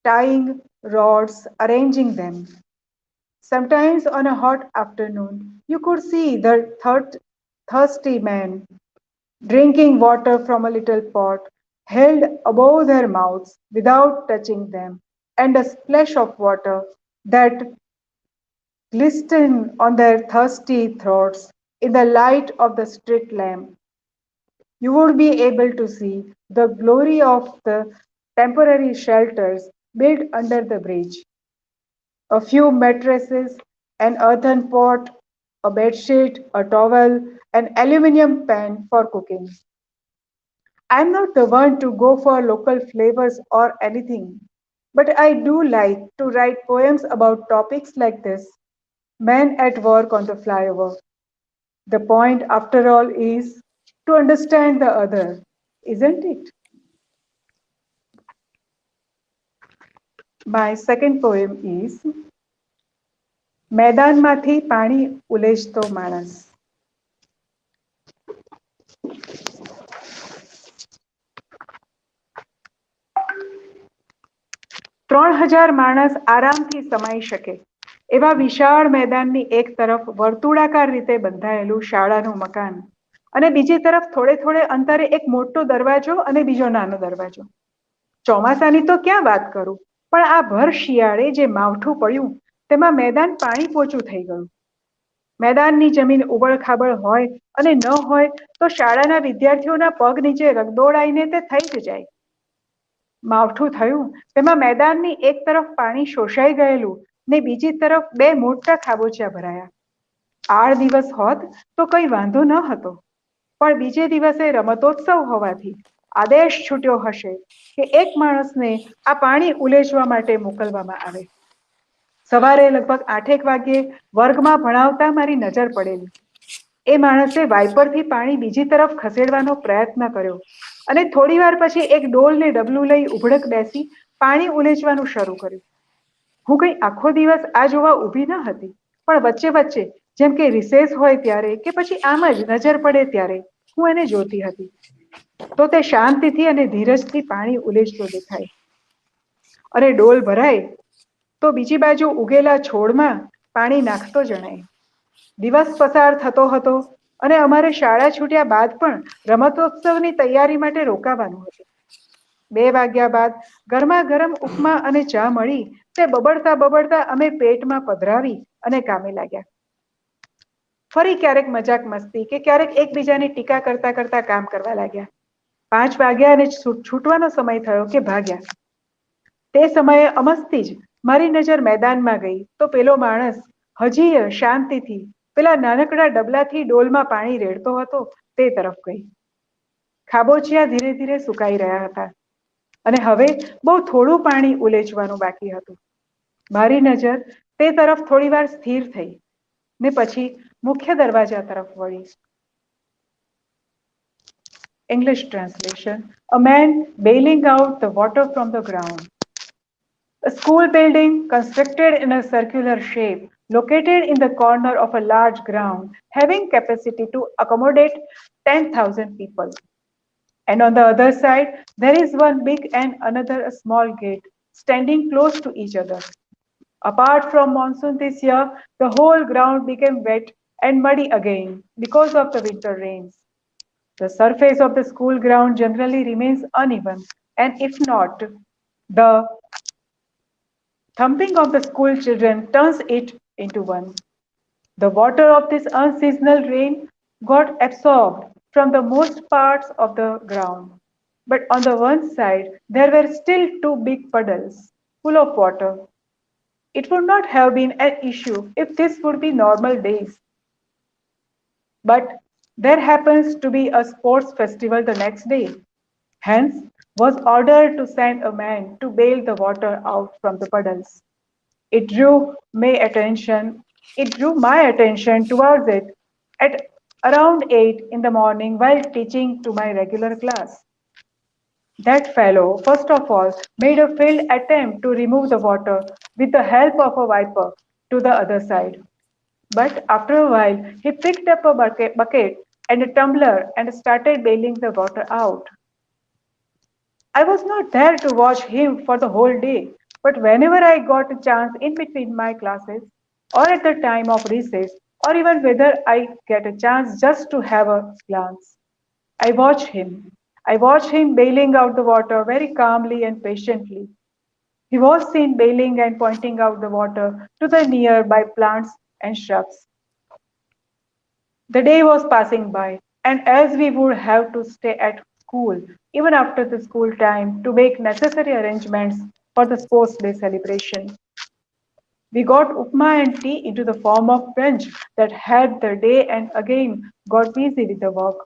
tying rods, arranging them. Sometimes on a hot afternoon, you could see the thirsty men drinking water from a little pot held above their mouths without touching them, and a splash of water that glistened on their thirsty throats in the light of the street lamp. You would be able to see the glory of the temporary shelters built under the bridge. A few mattresses, an earthen pot, a bedsheet, a towel, an aluminium pan for cooking. I'm not the one to go for local flavors or anything, but I do like to write poems about topics like this, men at work on the flyover. The point, after all, is to understand the other, isn't it? My second poem is મેદાનમાંથી પાણી ઉલેચતો માણસ. 3000 માણસ આરામથી સમાઈ શકે એવા વિશાળ મેદાનની એક તરફ વર્તુળાકાર રીતે બંધાયેલું શાળાનું મકાન અને બીજી તરફ થોડે થોડે અંતરે એક મોટો દરવાજો અને બીજો નાનો દરવાજો. ચોમાસાની તો ક્યાં વાત કરું, પણ આ ભર શિયાળે જે માવઠું પડ્યું તેમાં મેદાન પાણી પોચું થઈ ગયું. મેદાનની જમીન ઉબડખાબડ હોય અને ન હોય તો શાળાના વિદ્યાર્થીઓના પગ નીચે રગદોળાઈને તે થઈ જ જાય. માવઠું થયું તેમાં મેદાનની એક તરફ પાણી શોષાઈ ગયેલું ને બીજી તરફ બે મોટા ખાબોચિયા ભરાયા. આડ દિવસ હોત તો કઈ વાંધો ન હતો, પણ બીજે દિવસે રમતોત્સવ હોવાથી આદેશ છૂટ્યો હશે કે એક માણસને આ પાણી ઉલેચવા માટે મોકલવામાં આવે. સવારે લગભગ 8 વાગ્યે વર્ગમાં ભણાવતા મારી નજર પડેલી. એ માણસે વાઇપરથી પાણી બીજી તરફ ખસેડવાનો પ્રયત્ન કર્યો અને થોડી વાર પછી એક ડોલ ને ડબલું લઈ ઉભડક બેસી પાણી ઉલેચવાનું શરૂ કર્યું. હું કઈ આખો દિવસ આ જોવા ઊભી ન હતી, પણ વચ્ચે વચ્ચે જેમ કે રિસેસ હોય ત્યારે કે પછી આમ જ નજર પડે ત્યારે હું એને જોતી હતી. તો તે શાંતિથી અને ધીરજથી પાણી ઉલેચતો દેખાય. અને ડોલ ભરાય તો બીજી બાજુ ઉગેલા છોડમાં પાણી નાખતો જણાય. દિવસ પસાર થતો હતો અને અમારે શાળા છૂટ્યા બાદ પણ રમતોત્સવની તૈયારી માટે રોકાવાનું હતું. 2 વાગ્યા બાદ ગરમા ગરમ ઉપમા અને ચા મળી તે બબડતા બબડતા અમે પેટમાં પધરાવી અને કામે લાગ્યા. ફરી ક્યારેક મજાક મસ્તી કે ક્યારેક એકબીજાની ટીકા કરતા કરતા કામ કરવા લાગ્યા. 5 વાગ્યા અને છૂટવાનો સમય થયો કે ભાગ્યા. તે સમયે અમસ્તી જ મારી નજર મેદાનમાં ગઈ તો પેલો માણસ હજી શાંતિથી પેલા નાનકડા ડબલાથી ડોલમાં પાણી રેડતો હતો તે તરફ ગઈ. ખાબોચિયા ધીરે ધીરે સુકાઈ રહ્યા હતા અને હવે બહુ થોડું પાણી ઉલેચવાનું બાકી હતું. મારી નજર તે તરફ થોડી વાર સ્થિર થઈ ને પછી મુખ્ય દરવાજા તરફ વળી. English translation: A man bailing out the water from the ground. A school building constructed in a circular shape, located in the corner of a large ground, having capacity to accommodate 10,000 people. And on the other side, there is one big and another a small gate, standing close to each other. Apart from monsoon this year, the whole ground became wet and muddy again because of the winter rains. The surface of the school ground generally remains uneven, and if not, the thumping of the school children turns it into one. The water of this unseasonal rain got absorbed from the most parts of the ground. But on the one side, there were still 2 big puddles full of water. It would not have been an issue if this would be normal days. But there happens to be a sports festival the next day. Hence, was ordered to send a man to bail the water out from the puddles. It drew my attention. It drew my attention towards it at around 8 in the morning while teaching to my regular class. That fellow, first of all, made a failed attempt to remove the water with the help of a wiper to the other side. But after a while, he picked up a bucket and a tumbler and started bailing the water out. I was not there to watch him for the whole day, but whenever I got a chance in between my classes, or at the time of recess, or even whether I get a chance just to have a glance, I watch him. I watch him bailing out the water very calmly and patiently. He was seen bailing and pointing out the water to the nearby plants and shrubs. The day was passing by, and as we would have to stay at school even after the school time to make necessary arrangements for the sports day celebration, we got upma and tea into the form of French that had the day and again got busy with the work.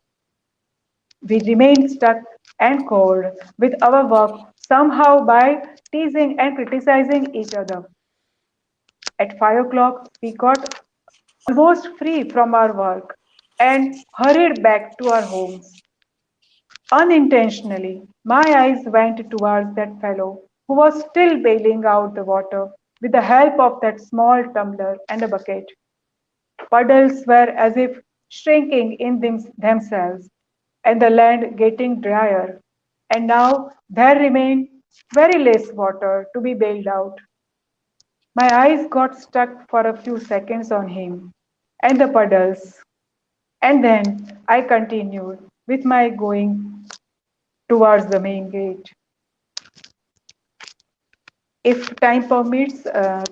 We remained stuck and cold with our work somehow by teasing and criticizing each other. At 5 o'clock, we got almost free from our work and hurried back to our homes. Unintentionally, my eyes went towards that fellow who was still bailing out the water with the help of that small tumbler and a bucket. Puddles were as if shrinking in themselves, and the land getting drier, and now there remained very less water to be bailed out. My eyes got stuck for a few seconds on him and the puddles, and then I continued with my going towards the main gate. If time permits,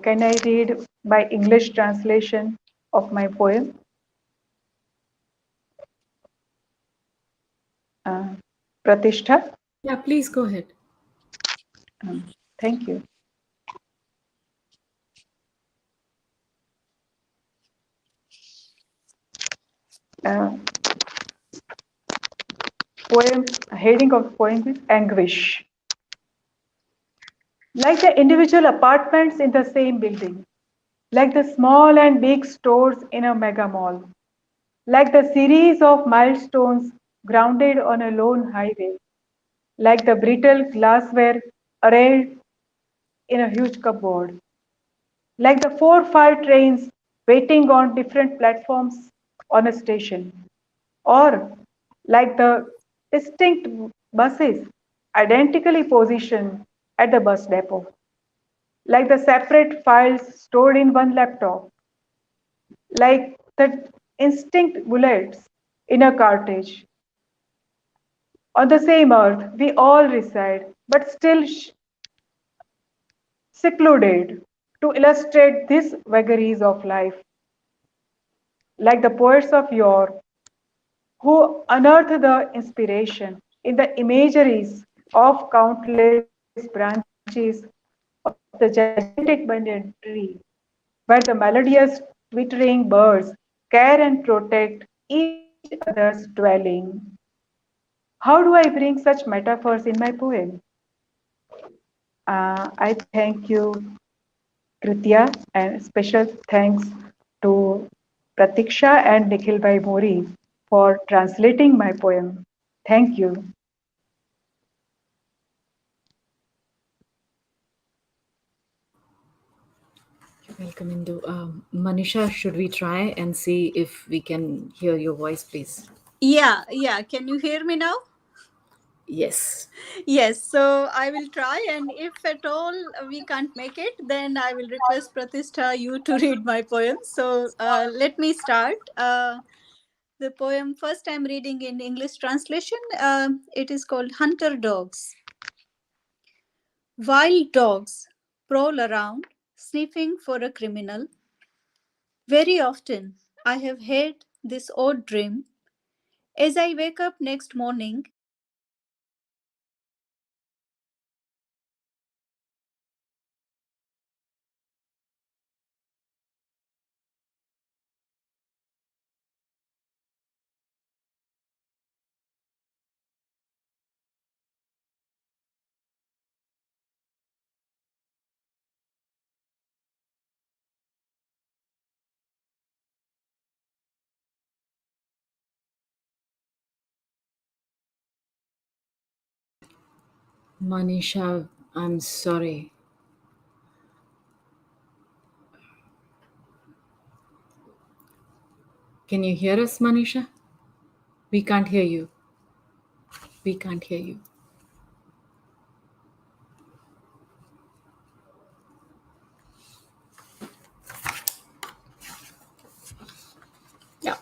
can I read my English translation of my poem? Pratisha? Yeah, please go ahead. Thank you. Poem, heading of poem is Anguish. Like the individual apartments in the same building, like the small and big stores in a mega mall, like the series of milestones grounded on a lone highway, like the brittle glassware arrayed in a huge cupboard, like the 4-5 trains waiting on different platforms on a station, or like the distinct buses identically positioned at the bus depot, like the separate files stored in one laptop, like the instinct bullets in a cartridge. On the same earth, we all reside, but still secluded to illustrate these vagaries of life, like the poets of yore who unearth the inspiration in the imageries of countless branches of the gigantic banyan tree, where the melodious twittering birds care and protect each other's dwelling. How do I bring such metaphors in my poem? I thank you, Kritya, and special thanks to Pratiksha and Nikhil Bhai Mori for translating my poem. Thank you. You're welcome, Indu. Manisha, should we try and see if we can hear your voice, please? Yeah. Can you hear me now? Yes. Yes, so I will try, and if at all we can't make it, then I will request Pratishtha you to read my poem. So let me start. The poem first I'm reading in English translation. It is called Hunter Dogs. Wild dogs prowl around, sniffing for a criminal. Very often I have had this odd dream. As I wake up next morning, Manisha, I'm sorry. Can you hear us, Manisha? We can't hear you. We can't hear you. Yeah.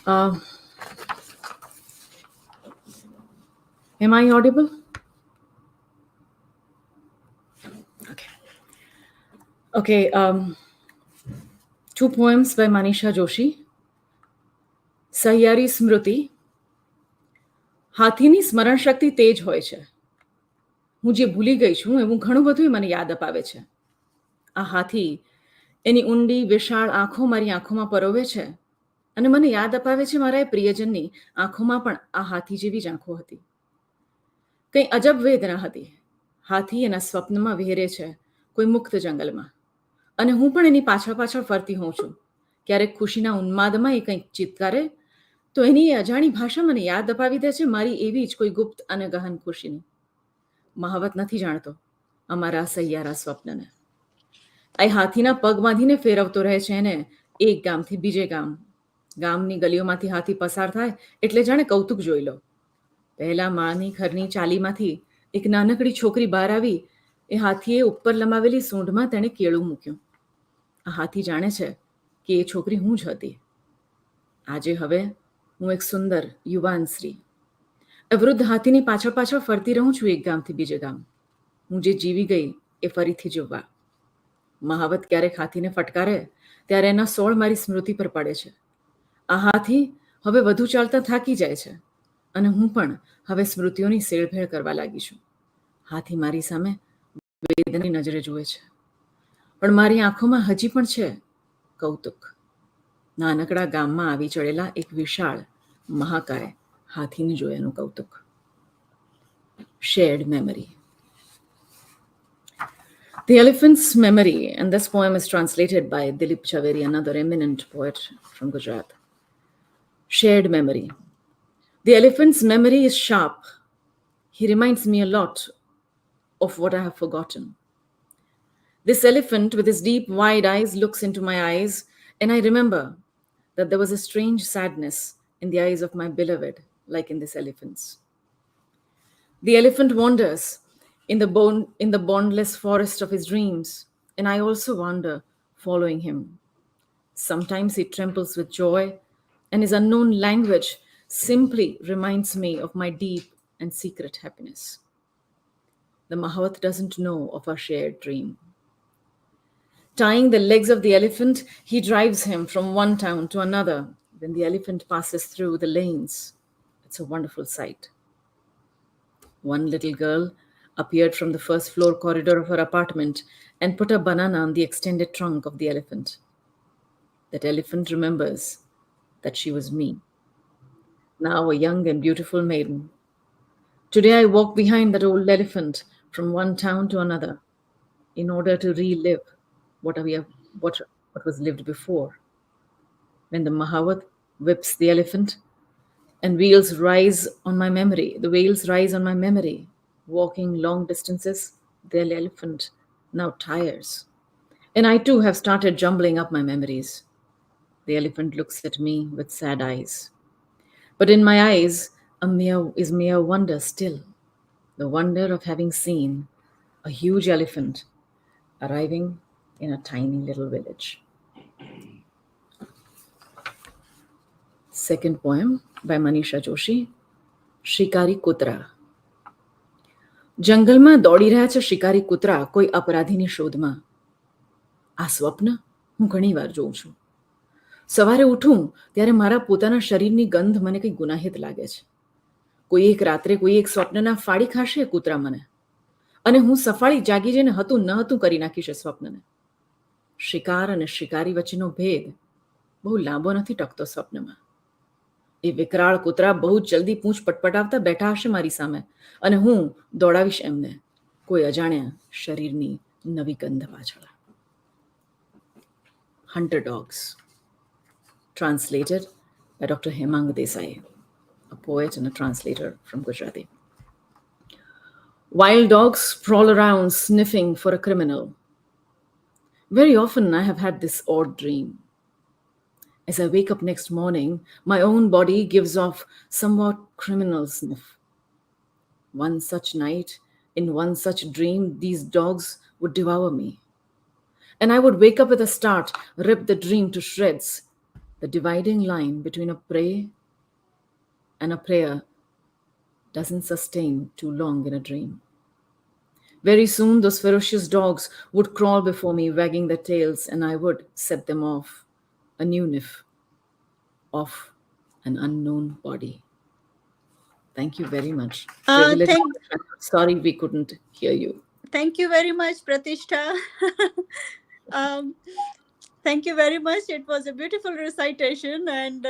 Um, am I audible? Okay. Okay. Two poems by Manisha Joshi. સહિયારી સ્મૃતિ. હાથીની સ્મરણ શક્તિ તેજ હોય છે. હું જે ભૂલી ગઈ છું એવું ઘણું બધું મને યાદ અપાવે છે. આ હાથી એની ઊંડી વિશાળ આંખો મારી આંખોમાં પરોવે છે અને મને યાદ અપાવે છે મારા એ પ્રિયજનની આંખોમાં પણ આ હાથી જેવી જ આંખો હતી. કંઈ અજબ વેદના હતી. હાથી એના સ્વપ્નમાં વિહરે છે કોઈ મુક્ત જંગલમાં અને હું પણ એની પાછળ પાછળ ફરતી હોઉં છું. ક્યારેક ખુશીના ઉન્માદમાં એ કંઈક ચિત્કારે તો એની એ અજાણી ભાષા મને યાદ અપાવી દે છે મારી એવી જ કોઈ ગુપ્ત અને ગહન ખુશીની. મહાવત નથી જાણતો અમારા સહિયારા સ્વપ્નને. એ હાથીના પગ બાંધીને ફેરવતો રહે છે એને એક ગામથી બીજે ગામ. ગામની ગલીઓમાંથી હાથી પસાર થાય એટલે જાણે કૌતુક જોઈ લો. પહેલા માની ઘરની ચાલીમાંથી એક નાનકડી છોકરી બહાર આવી. એ હાથીએ ઉપર લંબાવેલી સૂંઢમાં તેણે કેળું મૂક્યું. આ હાથી જાણે છે કે એ છોકરી હું જ હતી. આજે હવે હું એક સુંદર યુવાન સ્ત્રી. વૃદ્ધ હાથીની પાછળ પાછળ ફરતી રહું છું એક ગામથી બીજે ગામ. હું જે જીવી ગઈ એ ફરીથી જીવવા. મહાવત ક્યારેક હાથીને ફટકારે ત્યારે એના સોળ મારી સ્મૃતિ પર પડે છે. આ હાથી હવે વધુ ચાલતા થાકી જાય છે અને હું પણ હવે સ્મૃતિઓની સેળભેળ કરવા લાગી છું. હાથી મારી સામે વેદનાની નજરે જુએ છે પણ મારી આંખોમાં હજી પણ છે કૌતુક. નાનકડા ગામમાં આવી ચડેલા એક વિશાળ મહાકાય હાથીને જોયાનું કૌતુક. Shared memory. The Elephant's Memory, and this poem is translated by Dilip Chaveri, another eminent poet from Gujarat. Shared memory. The elephant's memory is sharp. He reminds me a lot of what I have forgotten. This elephant with his deep, wide eyes looks into my eyes, and I remember that there was a strange sadness in the eyes of my beloved, like in this elephant's. The elephant wanders in the boundless forest of his dreams, and I also wander following him. Sometimes he trembles with joy, and his unknown language simply reminds me of my deep and secret happiness. The Mahavat doesn't know of our shared dream. Tying the legs of the elephant, he drives him from one town to another. When the elephant passes through the lanes, it's a wonderful sight. One little girl appeared from the first floor corridor of her apartment and put a banana on the extended trunk of the elephant. That elephant remembers that she was me, now a young and beautiful maiden. Today I walk behind that old elephant from one town to another in order to relive what was lived before. When the Mahavat whips the elephant and wheels rise on my memory, the wheels rise on my memory, walking long distances, the elephant now tires. And I too have started jumbling up my memories. The elephant looks at me with sad eyes. But in my eyes is mere wonder still, the wonder of having seen a huge elephant arriving in a tiny little village. Second poem by Manisha Joshi, શિકારી કૂતરા. જંગલમાં દોડી રહ્યા છે શિકારી કૂતરા કોઈ અપરાધીની શોધમાં. આ સ્વપ્ન હું ઘણીવાર જોઉં છું. સવારે ઉઠું ત્યારે મારા પોતાના શરીરની ગંધ મને કંઈ ગુનાહિત લાગે છે. કોઈ એક રાત્રે કોઈ એક સ્વપ્નના ફાડી ખાશે કૂતરા મને, અને હું સફાળી જાગી જઈને હતું ન હતું કરી નાખીશ એ સ્વપ્નને. શિકાર અને શિકારી વચ્ચેનો ભેદ બહુ લાંબો નથી ટકતો સ્વપ્નમાં. એ વિકરાળ કૂતરા બહુ જલ્દી પૂંછ પટપટાવતા બેઠા હશે મારી સામે, અને હું દોડાવીશ એમને કોઈ અજાણ્યા શરીરની નવી ગંધ પાછળ. Hunter Dogs, translated by Dr. Hemang Desai, a poet and a translator from Gujarati. Wild dogs prowl around sniffing for a criminal. Very often I have had this odd dream. As I wake up next morning, my own body gives off somewhat criminal sniff. One such night, in one such dream, these dogs would devour me. And I would wake up with a start, rip the dream to shreds. The dividing line between a prey and a prayer doesn't sustain too long in a dream. Very soon, those ferocious dogs would crawl before me, wagging their tails, and I would set them off, a new sniff of an unknown body. Thank you very much. Sorry we couldn't hear you. Thank you very much, Pratishna. Thank you very much. It was a beautiful recitation, and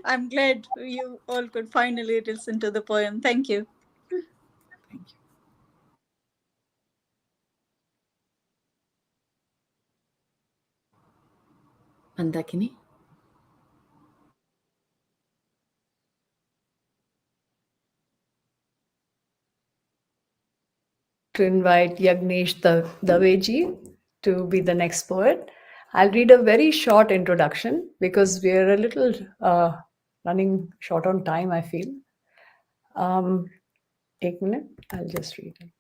I'm glad you all could finally listen to the poem. Thank you. Thank you. Mandakini? To invite Yagnesh Dave to be the next poet. I'll read a very short introduction because we're a little running short on time, I feel. Ek minute, I'll just read it.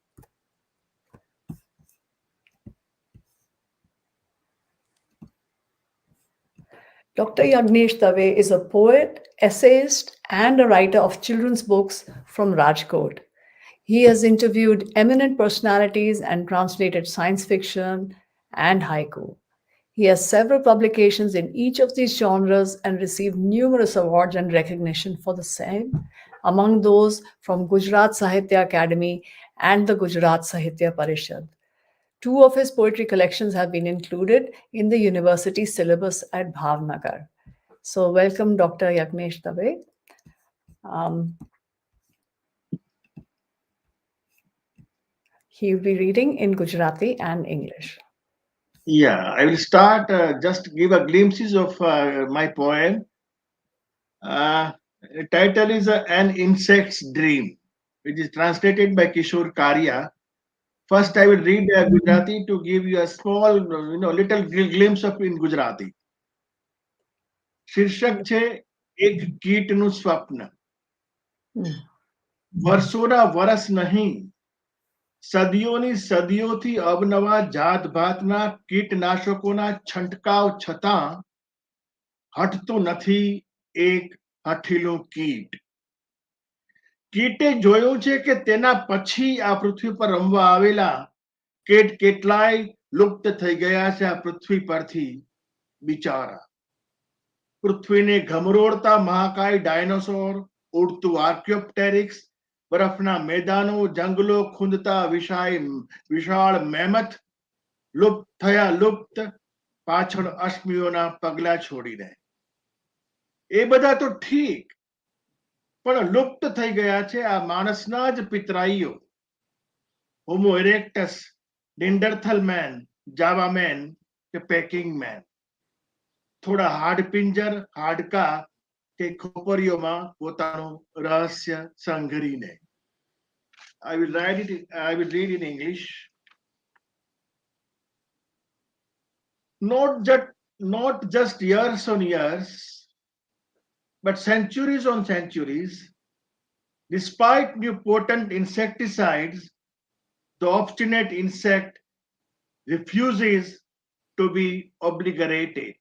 Dr. Yagnesh Dave is a poet, essayist, and a writer of children's books from Rajkot. He has interviewed eminent personalities and translated science fiction and haiku. He has several publications in each of these genres and received numerous awards and recognition for the same, among those from Gujarat Sahitya Academy and the Gujarat Sahitya Parishad. 2 of his poetry collections have been included in the university syllabus at Bhavnagar. So welcome, Dr. Yagnesh Dave. He will be reading in Gujarati and English. Yeah, I will start, just give a glimpses of my poem. The title is An Insect's Dream, which is translated by Kishore Karya. First, I will read Gujarati to give you a small, little glimpse of in Gujarati. શીર્ષક છે એક કીટનું સ્વપ્ન. વર્ષોના વરસ નહીં, સદીઓની સદીઓથી અવનવા જાતભાતના કીટનાશકોના છંટકાવ છતાં હટતો નથી એક હઠીલો કીટ. કીટે જોયું છે કે તેના પછી આ પૃથ્વી પર રમવા આવેલા કેટલાય લુપ્ત થઈ ગયા છે આ પૃથ્વી પરથી બિચારા. પૃથ્વીને ઘમરોળતા મહાકાય ડાયનોસોર, ઉડતું આર્કિયોપ્ટેરિક્સ, બરફના મેદાનો, જંગલો ખૂંદતા વિશાળ મેમથ, લુપ્ત પાછળ અશ્મિઓના પગલા છોડીને. એ બધા તો ઠીક, પણ લુપ્ત થઈ ગયા છે આ માણસના જ પિતરાઈઓ. હોમો ઇરેક્ટસ, નિંડરથલ મેન, જાવા મેન કે પેકિંગ મેન. થોડા હાડપિંજર, હાડકા કે ખોપરીઓમાં પોતાનું રહસ્ય સંઘરીને. I will read in English. Not just years on years, but centuries on centuries, despite new potent insecticides, the obstinate insect refuses to be obliterated.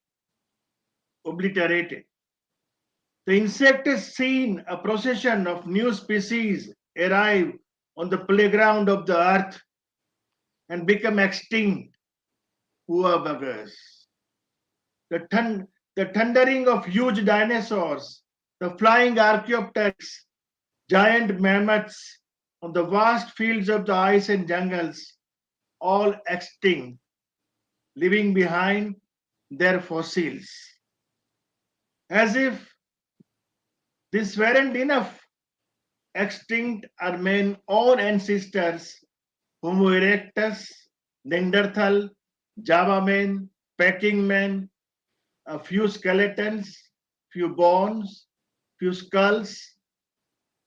The insect has seen a procession of new species arrive on the playground of the earth and become extinct. Poor buggers. The thundering of huge dinosaurs, the flying archaeopteryx, giant mammoths on the vast fields of the ice and jungles, all extinct, leaving behind their fossils. As if this weren't enough, extinct are men own ancestors, Homo erectus, Neanderthal, Java men, packing men, a few skeletons, few bones, few skulls,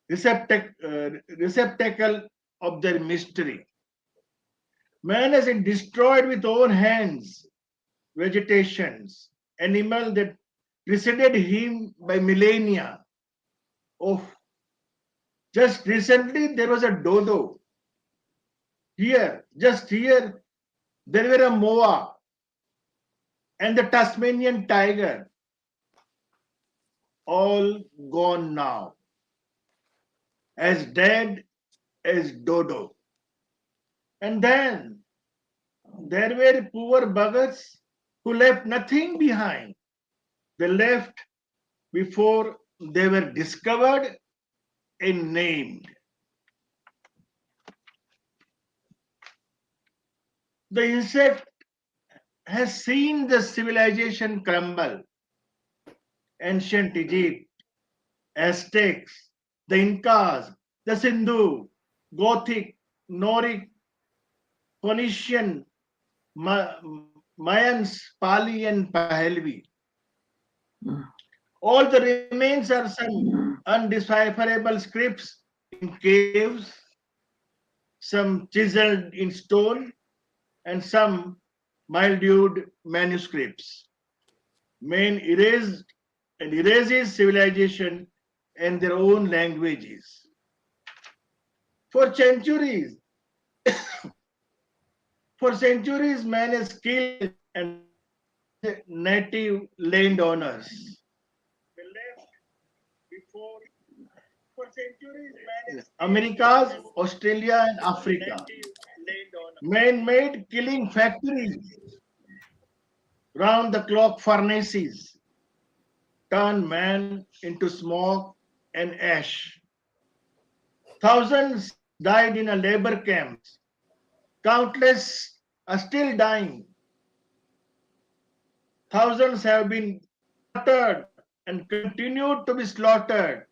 receptacle of their mystery. Man has destroyed with own hands vegetations, animal that preceded him by millennia. Oh, just recently there was a dodo. Just here, there were a moa and the Tasmanian tiger. All gone now. As dead as dodo. And then there were poor buggers who left nothing behind. They left before they were discovered and named. The insect has seen the civilization crumble. Ancient Egypt, Aztecs, the Incas, the Sindhu, Gothic, Noric, Phoenician, Mayans, Pali, and Pahlavi. All the remains are some undecipherable scripts in caves, some chiseled in stone, and some mildewed manuscripts. Men erases civilization and their own languages. For centuries, man has killed and native landowners. Americas, Australia, and Africa. Man-made killing factories, round-the-clock furnaces, turn man into smoke and ash. Thousands died in a labor camps. Countless are still dying. Thousands have been slaughtered and continued to be slaughtered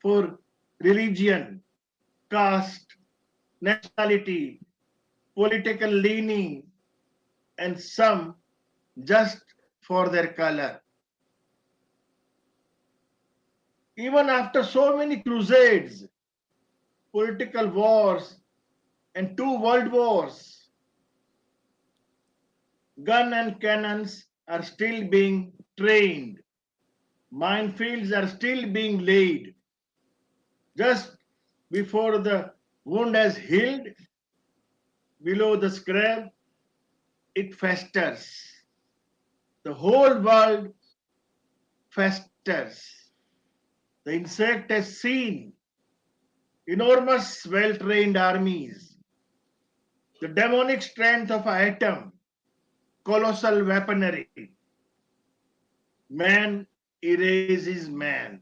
for religion, caste, nationality, political leaning, and some just for their color. Even after so many crusades, political wars, and 2 world wars, gun and cannons are still being trained. Minefields are still being laid. Just before the wound has healed, below the scab, it festers. The whole world festers. The insect has seen enormous, well-trained armies, the demonic strength of an atom, colossal weaponry. Man erases man.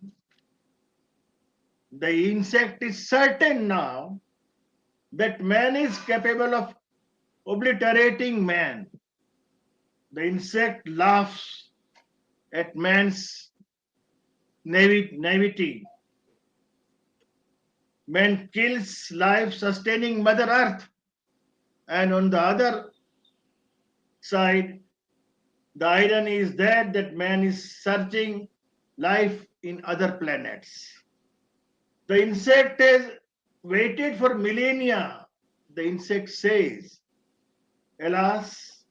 The insect is certain now that man is capable of obliterating man. The insect laughs at man's naivety. Man kills life-sustaining Mother Earth, and on the other side, the irony is that man is searching life in other planets. The insect has waited for millennia. The insect says, alas,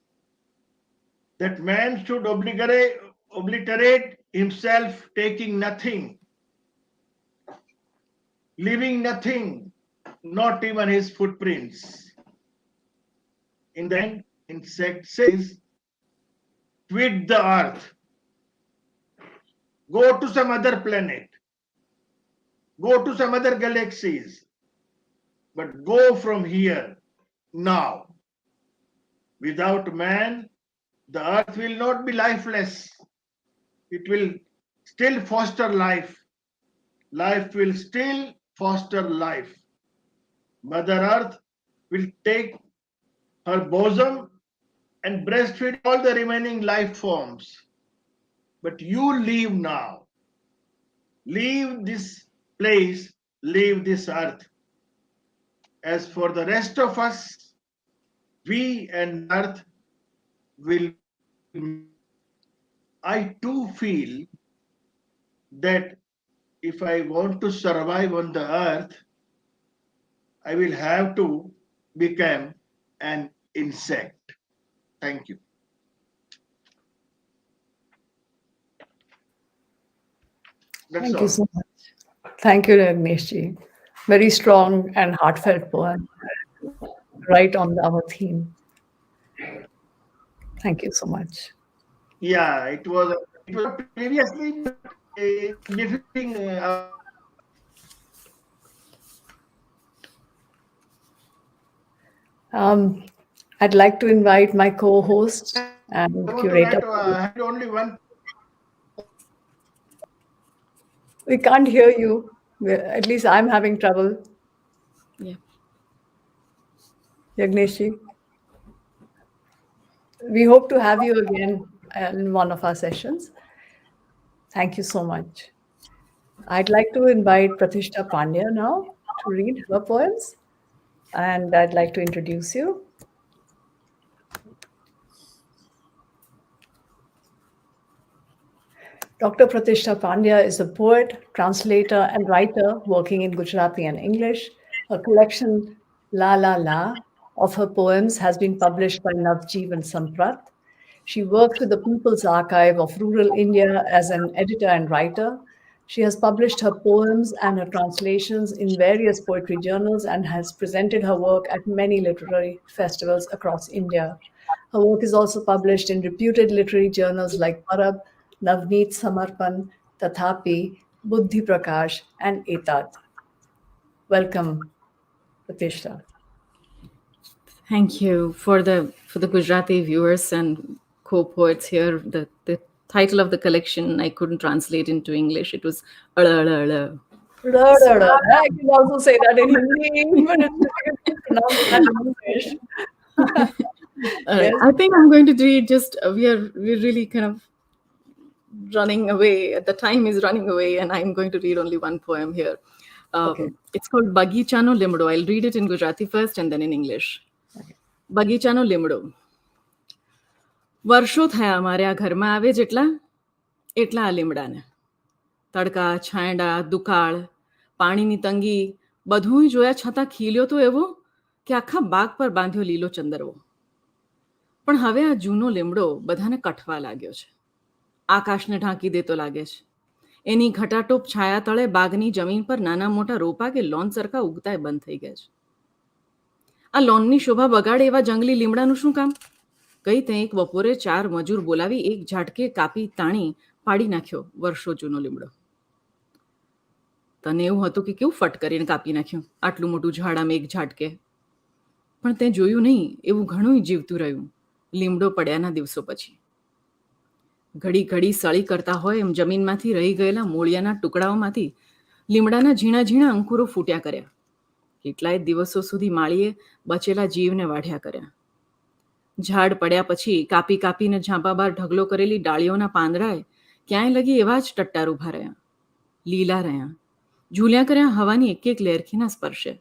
that man should obliterate himself, taking nothing, leaving nothing, not even his footprints. In the end, insect says, quit the earth, go to some other planet, go to some other galaxies, but go from here now. Without man, the earth will not be lifeless. It will still foster life. Life will still foster life. Mother Earth will take her bosom and breastfeed all the remaining life forms. But you leave now. Leave this place, leave this earth. As for the rest of us, we and earth will. I too feel that if I want to survive on the earth, I will have to become an insect. Thank you. That's Thank all. you so much. Thank you, Yagnesh ji. Very strong and heartfelt poem, right on our theme. Thank you so much. Yeah, it was previously defeating. I'd like to invite my co-host and curator. I had only one. We can't hear you. At least I'm having trouble. Yeah. Yagnesh ji. We hope to have you again in one of our sessions. Thank you so much. I'd like to invite Pratisha Panya now to read her poems. And I'd like to introduce you. Dr. Pratisha Pandya is a poet, translator, and writer working in Gujarati and English. Her collection, La La La, of her poems has been published by Navjeevan Samprat. She works with the People's Archive of Rural India as an editor and writer. She has published her poems and her translations in various poetry journals and has presented her work at many literary festivals across India. Her work is also published in reputed literary journals like Parab, Navneet Samarpan, Tathapi, Buddhi Prakash, and Etad. Welcome, Pratisha. Thank you for the Gujarati viewers and co-poets here. The title of the collection I couldn't translate into English. It was I can also say that in Hindi, but it's difficult to pronounce that in English. Yes. I think I'm going to read just we're really kind of running away. The time is running away, and I'm going to read only one poem here. Okay. It's called Bagichano Limdo. I'll read it in Gujarati first and then in English. Okay. બગીચાનો લીમડો. વર્ષો થયા અમારે આ ઘરમાં આવે જેટલા એટલા આ લીમડાને. તડકા, છાંયડા, દુકાળ, પાણીની તંગી બધુંય જોયા છતાં ખીલ્યો તો એવો કે આખા બાગ પર બાંધ્યો લીલો ચંદરવો. પણ હવે આ જૂનો લીમડો બધાને કઠવા લાગ્યો છે. આકાશને ઢાંકી દેતો લાગે છે. એની ઘટાટોપ છાયા તળે બાગની જમીન પર નાના મોટા રોપા કે લોન સરખા ઉગતાય બંધ થઈ ગયા છે. આ લોનની શોભા બગાડે એવા જંગલી લીમડાનું શું કામ? ગઈ તે એક બપોરે 4 મજૂર બોલાવી એક ઝાટકે કાપી તાણી પાડી નાખ્યો વર્ષો જૂનો લીમડો. તને એવું હતું કે કેવું ફટ કરીને કાપી નાખ્યું આટલું મોટું ઝાડ આમ એક ઝાટકે. પણ તે જોયું નહીં એવું ઘણું જીવતું રહ્યું લીમડો પડ્યાના દિવસો પછી. ઘડી ઘડી સળી કરતા હોય એમ જમીનમાંથી રહી ગયેલા મૂળિયાના ટુકડાઓમાંથી લીમડાના ઝીણા ઝીણા અંકુરો ફૂટ્યા કર્યા. કેટલાય દિવસો સુધી માળીએ બચેલા જીવને વાઢ્યા કર્યા. ઝાડ પડ્યા પછી કાપી કાપીને ઝાંપા બહાર ઢગલો કરેલી ડાળીઓના પાંદડાએ ક્યાંય લગી એવા જ ટટ્ટાર ઉભા રહ્યા, લીલા રહ્યા, ઝૂલ્યા કર્યા હવાની એક એક લહેરખીના સ્પર્શે.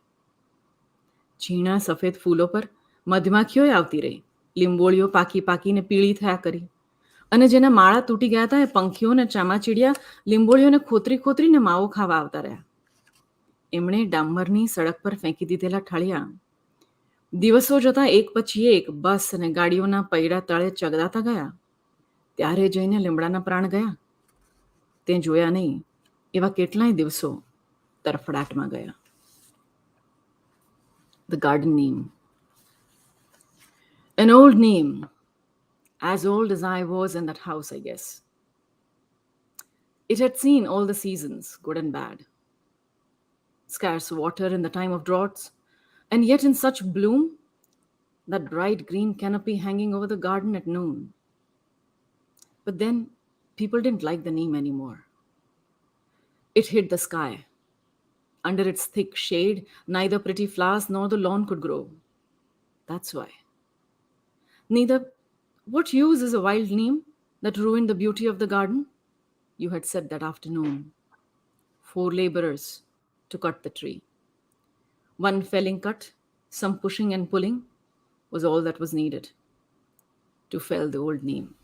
ઝીણા સફેદ ફૂલો પર મધમાખીઓય આવતી રહી, લીંબોળીઓ પાકી પાકીને પીળી થયા કરી, અને જેના માળા તૂટી ગયા હતા એ પંખીઓને ચામાચીડિયા લીંબોળીઓને ખોતરી ખોતરીને માવો ખાવા આવતા રહ્યા. એમણે ડામરની સડક પર ફેંકી દીધેલા ઠળિયા દિવસો જતા એક પછી એક બસ અને ગાડીઓના પૈડા તળે ચગદાતા ગયા. ત્યારે જઈને લીમડાના પ્રાણ ગયા. તે જોયા નહીં એવા કેટલાય દિવસો તરફડાટમાં ગયા. The garden neem. An old neem, as old as I was in that house, I guess. It had seen all the seasons, good and bad. Scarce water in the time of droughts, and yet in such bloom, that bright green canopy hanging over the garden at noon. But then, people didn't like the neem anymore. It hid the sky. Under its thick shade, neither pretty flowers nor the lawn could grow. That's why. Neither, what use is a wild neem that ruined the beauty of the garden? You had said that afternoon. 4 laborers to cut the tree. One felling cut, some pushing and pulling, was all that was needed to fell the old neem.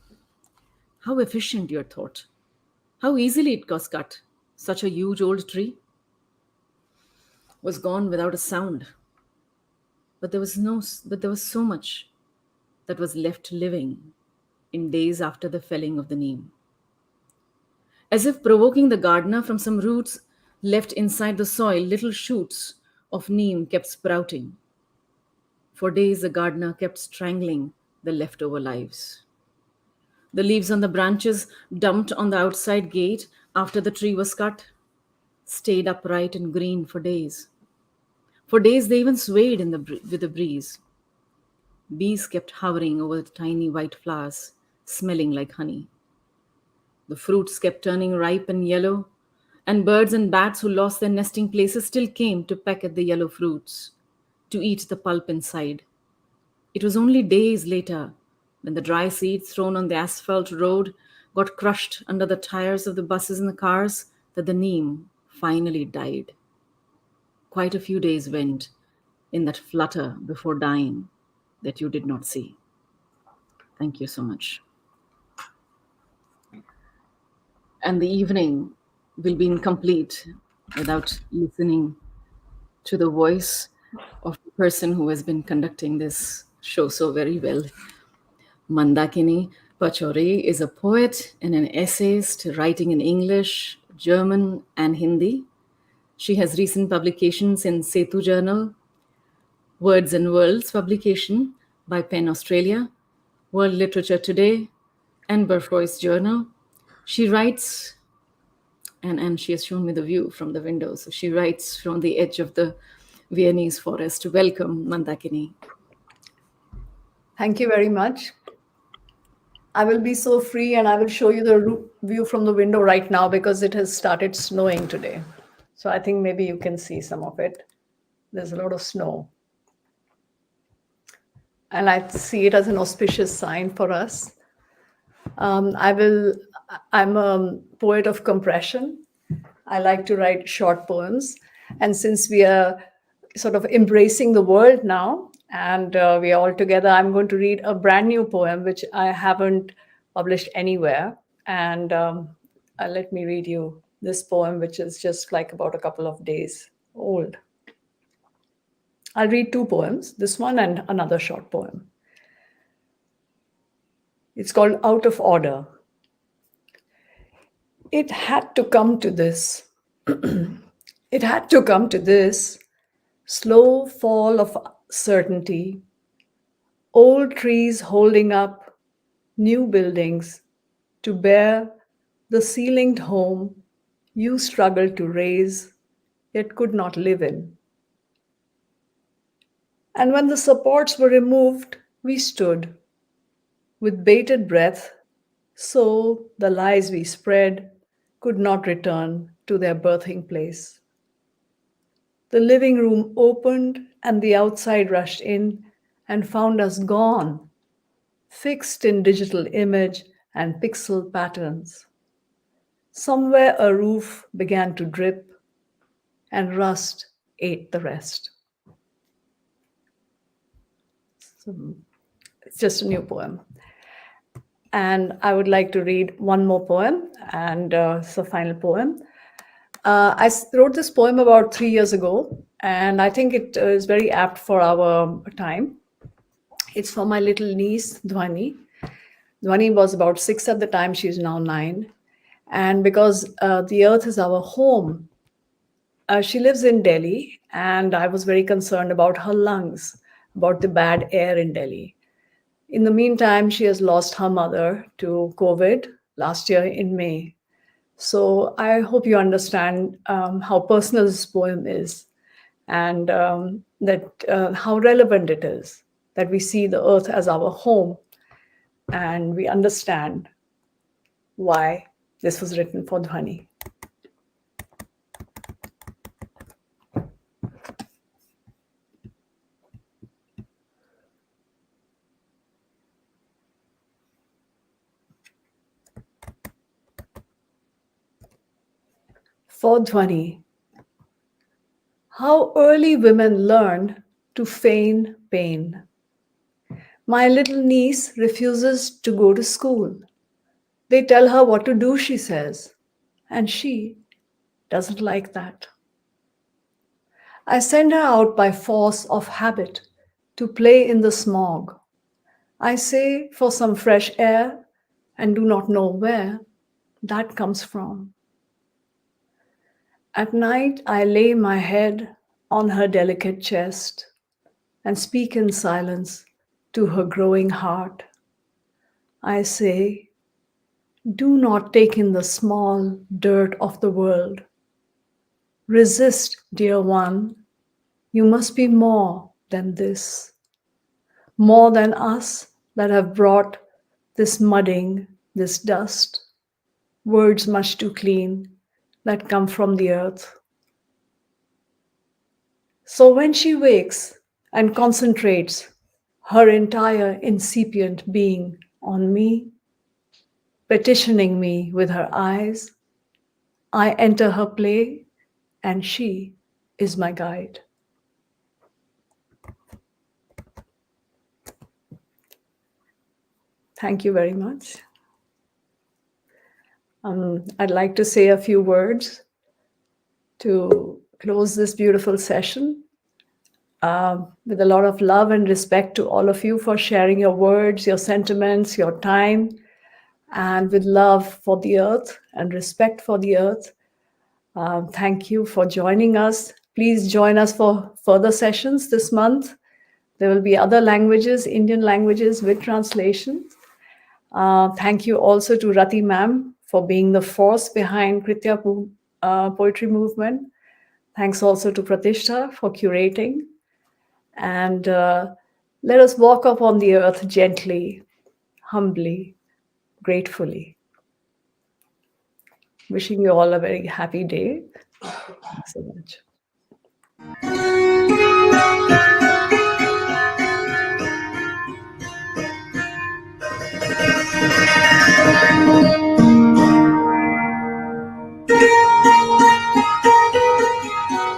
How efficient, you had thought. How easily it was cut. Such a huge old tree was gone without a sound. But there was so much that was left living in days after the felling of the neem. As if provoking the gardener from some roots left inside the soil, little shoots of neem kept sprouting. For days the gardener kept strangling the leftover lives. The leaves on the branches dumped on the outside gate after the tree was cut stayed upright and green for days. For days they even swayed with the breeze. Bees kept hovering over the tiny white flowers, smelling like honey. The fruits kept turning ripe and yellow, and birds and bats who lost their nesting places still came to peck at the yellow fruits, to eat the pulp inside. It was only days later, when the dry seeds thrown on the asphalt road got crushed under the tires of the buses and the cars, that the neem finally died. Quite a few days went in that flutter before dying that you did not see. Thank you so much. And the evening will be incomplete without listening to the voice of the person who has been conducting this show so very well. Mandakini Pachori is a poet and an essayist writing in English, German, and Hindi. She has recent publications in Setu Journal, Words and Worlds publication by Pen Australia, World Literature Today, and Berfroy's Journal. She writes, and she has shown me the view from the window, so she writes from the edge of the Viennese forest. Welcome, Mandakini. Thank you very much. I will be so free and I will show you the view from the window right now because it has started snowing today. So I think maybe you can see some of it. There's a lot of snow. And I see it as an auspicious sign for us. I'm a poet of compression. I like to write short poems. And since we are sort of embracing the world now, and we are all together, I'm going to read a brand new poem, which I haven't published anywhere. And let me read you this poem, which is just like about a couple of days old. I'll read 2 poems, this one and another short poem. It's called Out of Order. It had to come to this. It had to come to this slow fall of certainty. Old trees holding up new buildings to bear the ceilinged home you struggle to raise yet could not live in. And when the supports were removed, we stood with bated breath, so the lies we spread could not return to their birthing place. The living room opened and the outside rushed in and found us gone, fixed in digital image and pixel patterns. Somewhere a roof began to drip and rust ate the rest. So it's just a new poem. And I would like to read one more poem, and it's a final poem. I wrote this poem about 3 years ago, and I think it is very apt for our time. It's for my little niece, Dhwani. Dhwani was about 6 at the time, she's now 9. And because the earth is our home, she lives in Delhi, and I was very concerned about her lungs, about the bad air in Delhi. In the meantime, she has lost her mother to COVID last year in May. So I hope you understand how personal this poem is, and that how relevant it is that we see the earth as our home, and we understand why this was written for Dhwani. For Dhwani. How early women learn to feign pain. My little niece refuses to go to school. They tell her what to do, she says, and she doesn't like that. I send her out by force of habit to play in the smog. I say for some fresh air and do not know where that comes from. At night, I lay my head on her delicate chest and speak in silence to her growing heart. I say, do not take in the small dirt of the world. Resist, dear one. You must be more than this, more than us that have brought this mudding, this dust, words much too clean that come from the earth. So when she wakes and concentrates her entire incipient being on me, petitioning me with her eyes, I enter her play and she is my guide. Thank you very much. I'd like to say a few words to close this beautiful session with a lot of love and respect to all of you for sharing your words, your sentiments, your time, and with love for the earth and respect for the earth. Thank you for joining us. Please join us for further sessions this month. There will be other languages, Indian languages with translations. Thank you also to Rati ma'am for being the force behind Kritya-Poetry movement. Thanks also to Pratisha for curating. And let us walk upon the earth gently, humbly, gratefully. Wishing you all a very happy day. Thanks so much.